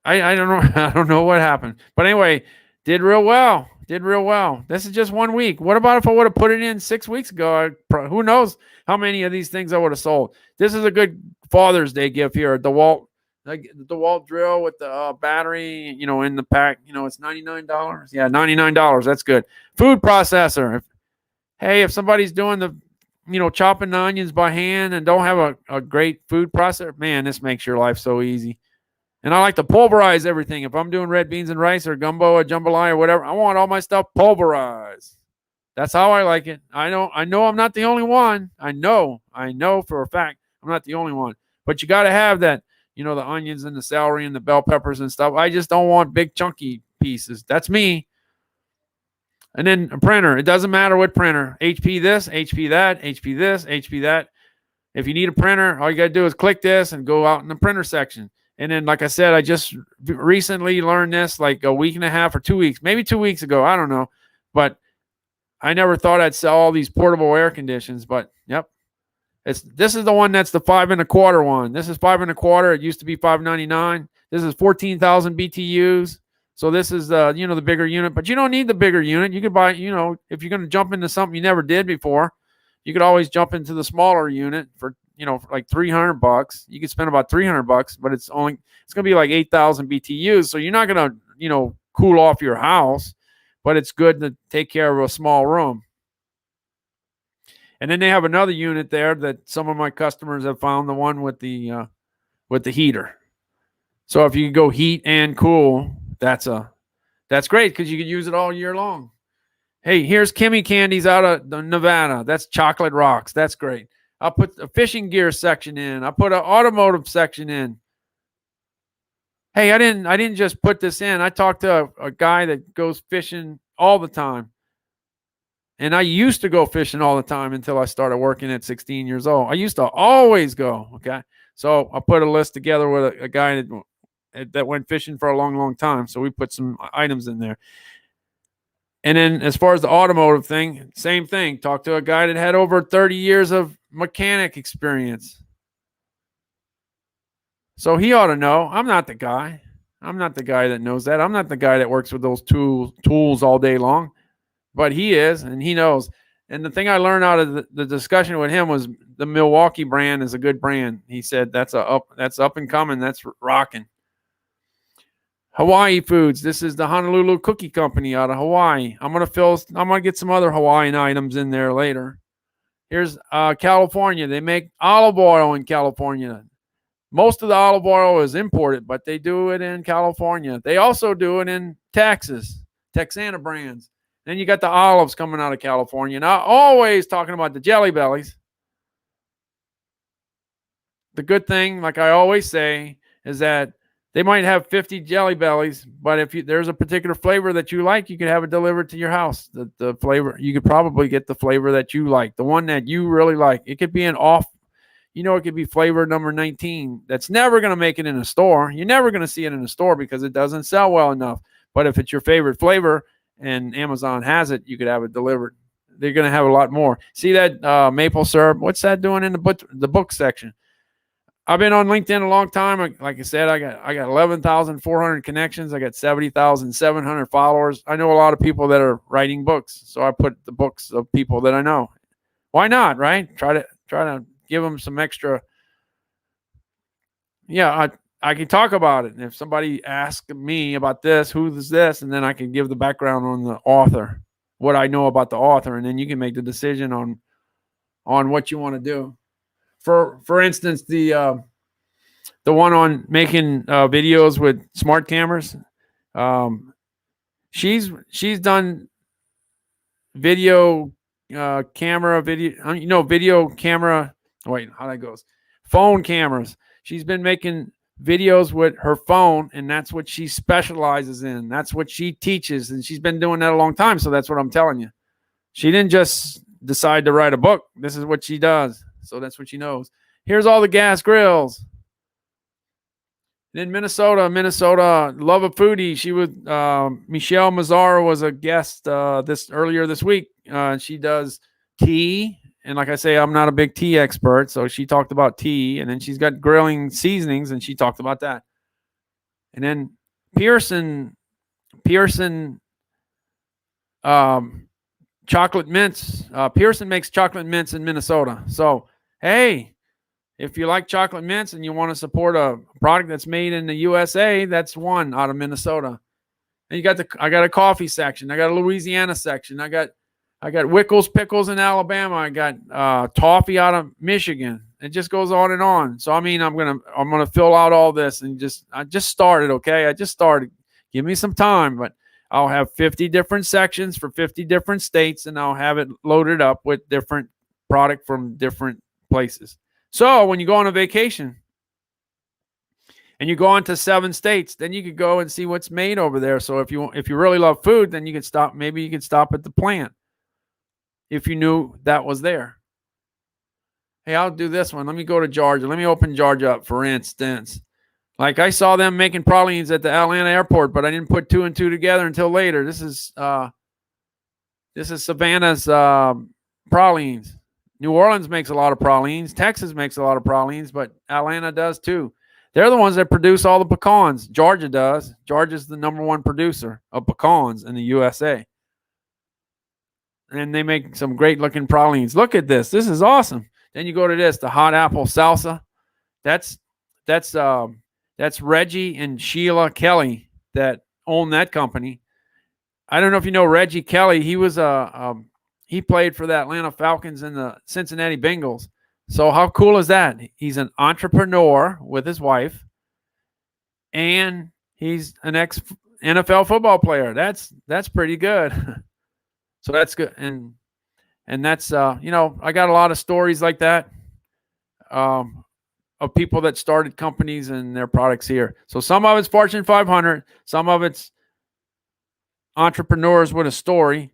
I don't know. I don't know what happened. But anyway, did real well. This is just 1 week. What about if I would have put it in 6 weeks ago? Who knows how many of these things I would have sold. This is a good Father's Day gift here. The DeWalt drill with the battery, in the pack. It's $99. Yeah, $99. That's good. Food processor. If somebody's doing the, chopping the onions by hand and don't have a great food processor, man, this makes your life so easy. And I like to pulverize everything. If I'm doing red beans and rice or gumbo or jambalaya or whatever, I want all my stuff pulverized. That's how I like it. I know I'm not the only one. I know for a fact I'm not the only one. But you got to have that, the onions and the celery and the bell peppers and stuff. I just don't want big chunky pieces. That's me. And then a printer. It doesn't matter what printer. HP this, HP that, HP this, HP that. If you need a printer, all you got to do is click this and go out in the printer section. And then, like I said, I just recently learned this like a week and a half or 2 weeks, maybe 2 weeks ago. I don't know. But I never thought I'd sell all these portable air conditioners. But, yep. This is the one that's the 5 1/4 one. This is 5 1/4. It used to be $5.99. This is 14,000 BTUs. So this is, the bigger unit. But you don't need the bigger unit. You could buy, if you're going to jump into something you never did before, you could always jump into the smaller unit for, for like $300. You could spend about $300, but it's going to be like 8,000 BTUs. So you're not going to, cool off your house, but it's good to take care of a small room. And then they have another unit there that some of my customers have found, the one with the heater. So if you can go heat and cool, that's great because you can use it all year long. Hey, here's Kimmy Candies out of Nevada. That's chocolate rocks. That's great. I'll put a fishing gear section in. I put an automotive section in. Hey, I didn't just put this in. I talked to a guy that goes fishing all the time. And I used to go fishing all the time until I started working at 16 years old. I used to always go, okay? So I put a list together with a guy that went fishing for a long, long time. So we put some items in there. And then as far as the automotive thing, same thing. Talked to a guy that had over 30 years of mechanic experience. So he ought to know. I'm not the guy. I'm not the guy that knows that. I'm not the guy that works with those tools all day long. But he is, and he knows. And the thing I learned out of the discussion with him was the Milwaukee brand is a good brand. He said that's up and coming. That's rocking. Hawaii Foods. This is the Honolulu Cookie Company out of Hawaii. I'm gonna get some other Hawaiian items in there later. Here's California. They make olive oil in California. Most of the olive oil is imported, but they do it in California. They also do it in Texas, Texana brands. Then you got the olives coming out of California. Now, always talking about the Jelly Bellies. The good thing, like I always say, is that they might have 50 Jelly Bellies, but if there's a particular flavor that you like, you can have it delivered to your house. The flavor, you could probably get the flavor that you like, the one that you really like. It could be it could be flavor number 19. That's never going to make it in a store. You're never going to see it in a store because it doesn't sell well enough. But if it's your favorite flavor, and Amazon has it, you could have it delivered. They're going to have a lot more. See that maple syrup? What's that doing in the book section? I've been on LinkedIn a long time. Like I said, I got 11,400 connections. I got 70,700 followers. I know a lot of people that are writing books, so I put the books of people that I know. Why not, right? Try to give them some extra. Yeah, I can talk about it. And if somebody asks me about this, who is this? And then I can give the background on the author, what I know about the author. And then you can make the decision on what you want to do. For instance, the one on making videos with smart cameras. She's done video camera. Wait, how that goes? Phone cameras. She's been making videos with her phone, and that's what she specializes in. That's what she teaches, and she's been doing that a long time. So that's what I'm telling you. She didn't just decide to write a book. This is what she does. So that's what she knows. Here's all the gas grills. In Minnesota, love a foodie. She was Michelle Mazzara was a guest earlier this week. She does tea. And like I say, I'm not a big tea expert, so she talked about tea, and then she's got grilling seasonings, and she talked about that. And then Pearson, chocolate mints. Pearson makes chocolate mints in Minnesota. So hey, if you like chocolate mints and you want to support a product that's made in the USA, that's one out of Minnesota. And I got a coffee section. I got a Louisiana section. I got Wickles Pickles in Alabama. I got toffee out of Michigan. It just goes on and on. So I mean, I'm gonna fill out all this and I just started. Okay, I just started. Give me some time, but I'll have 50 different sections for 50 different states, and I'll have it loaded up with different product from different places. So when you go on a vacation and you go on to 7 states, then you could go and see what's made over there. So if you really love food, then you could stop. Maybe you could stop at the plant if you knew that was there. Hey, I'll do this one. Let me go to Georgia. Let me open Georgia up, for instance. Like I saw them making pralines at the Atlanta airport, but I didn't put 2 and 2 together until later. This is Savannah's pralines. New Orleans makes a lot of pralines. Texas makes a lot of pralines, but Atlanta does too. They're the ones that produce all the pecans. Georgia does. Georgia's the #1 producer of pecans in the USA. And they make some great looking pralines. Look at this. This is awesome. Then you go to this, the hot apple salsa. That's Reggie and Sheila Kelly that own that company. I don't know if you know Reggie Kelly. He was he played for the Atlanta Falcons and the Cincinnati Bengals. So how cool is that? He's an entrepreneur with his wife, and he's an ex-NFL football player. That's pretty good. So that's good. And that's I got a lot of stories like that of people that started companies and their products here. So some of it's Fortune 500, some of it's entrepreneurs with a story,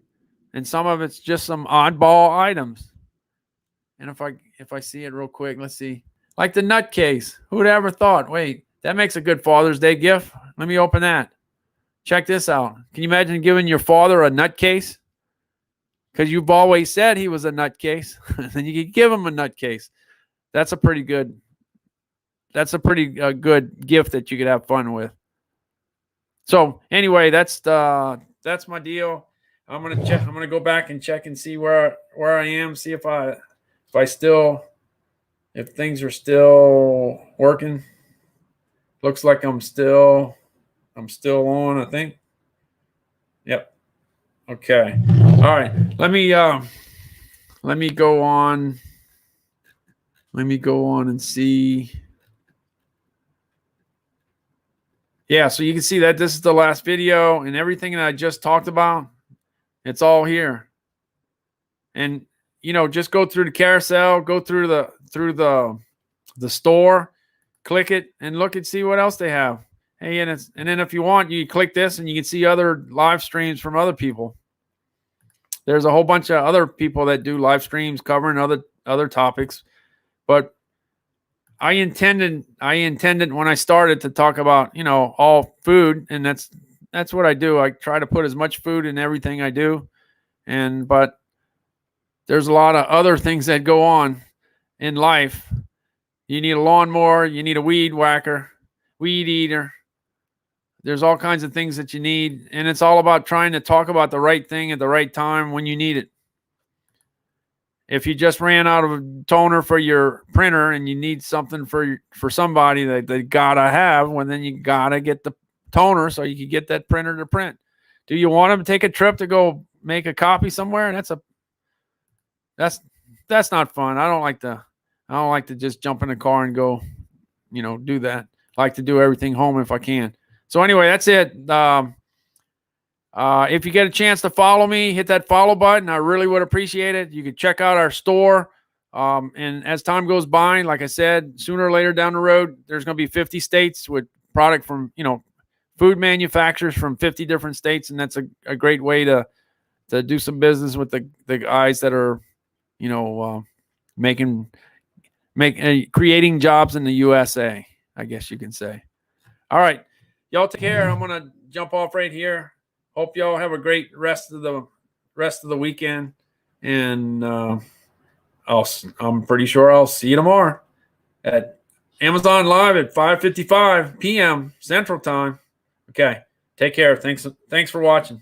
and some of it's just some oddball items. And if I see it real quick, let's see. Like the nut case. Who would ever thought? Wait, that makes a good Father's Day gift. Let me open that. Check this out. Can you imagine giving your father a nut case? Because you've always said he was a nut case. And you could give him a nut case. That's a pretty good gift that you could have fun with. So anyway, that's my deal. I'm gonna check. I'm gonna go back and check and see where I am. See if I still, if things are still working. Looks like I'm still on. I think. Yep. Okay. All right. Let me go on. Let me go on and see. Yeah, so you can see that this is the last video, and everything that I just talked about, it's all here. And just go through the carousel, go through the store, click it, and look and see what else they have. Hey, and then if you want, you click this, and you can see other live streams from other people. There's a whole bunch of other people that do live streams covering other topics, but I intended when I started to talk about all food, and that's what I do. I try to put as much food in everything I do, but there's a lot of other things that go on in life. You need a lawnmower, you need a weed whacker, weed eater. There's all kinds of things that you need, and it's all about trying to talk about the right thing at the right time when you need it. If you just ran out of a toner for your printer and you need something for somebody that they gotta have, well, then you gotta get the toner so you can get that printer to print. Do you want them to take a trip to go make a copy somewhere? That's not fun. I don't like to just jump in a car and go, do that. I like to do everything home if I can. So anyway, that's it. If you get a chance to follow me, hit that follow button. I really would appreciate it. You can check out our store. And as time goes by, like I said, sooner or later down the road, there's going to be 50 states with product from, food manufacturers from 50 different states. And that's a great way to do some business with the guys that are, creating jobs in the USA, I guess you can say. All right. Y'all take care. I'm going to jump off right here. Hope y'all have a great rest of the weekend. And I'm pretty sure I'll see you tomorrow at Amazon Live at 5:55 p.m. Central Time. Okay. Take care. Thanks for watching.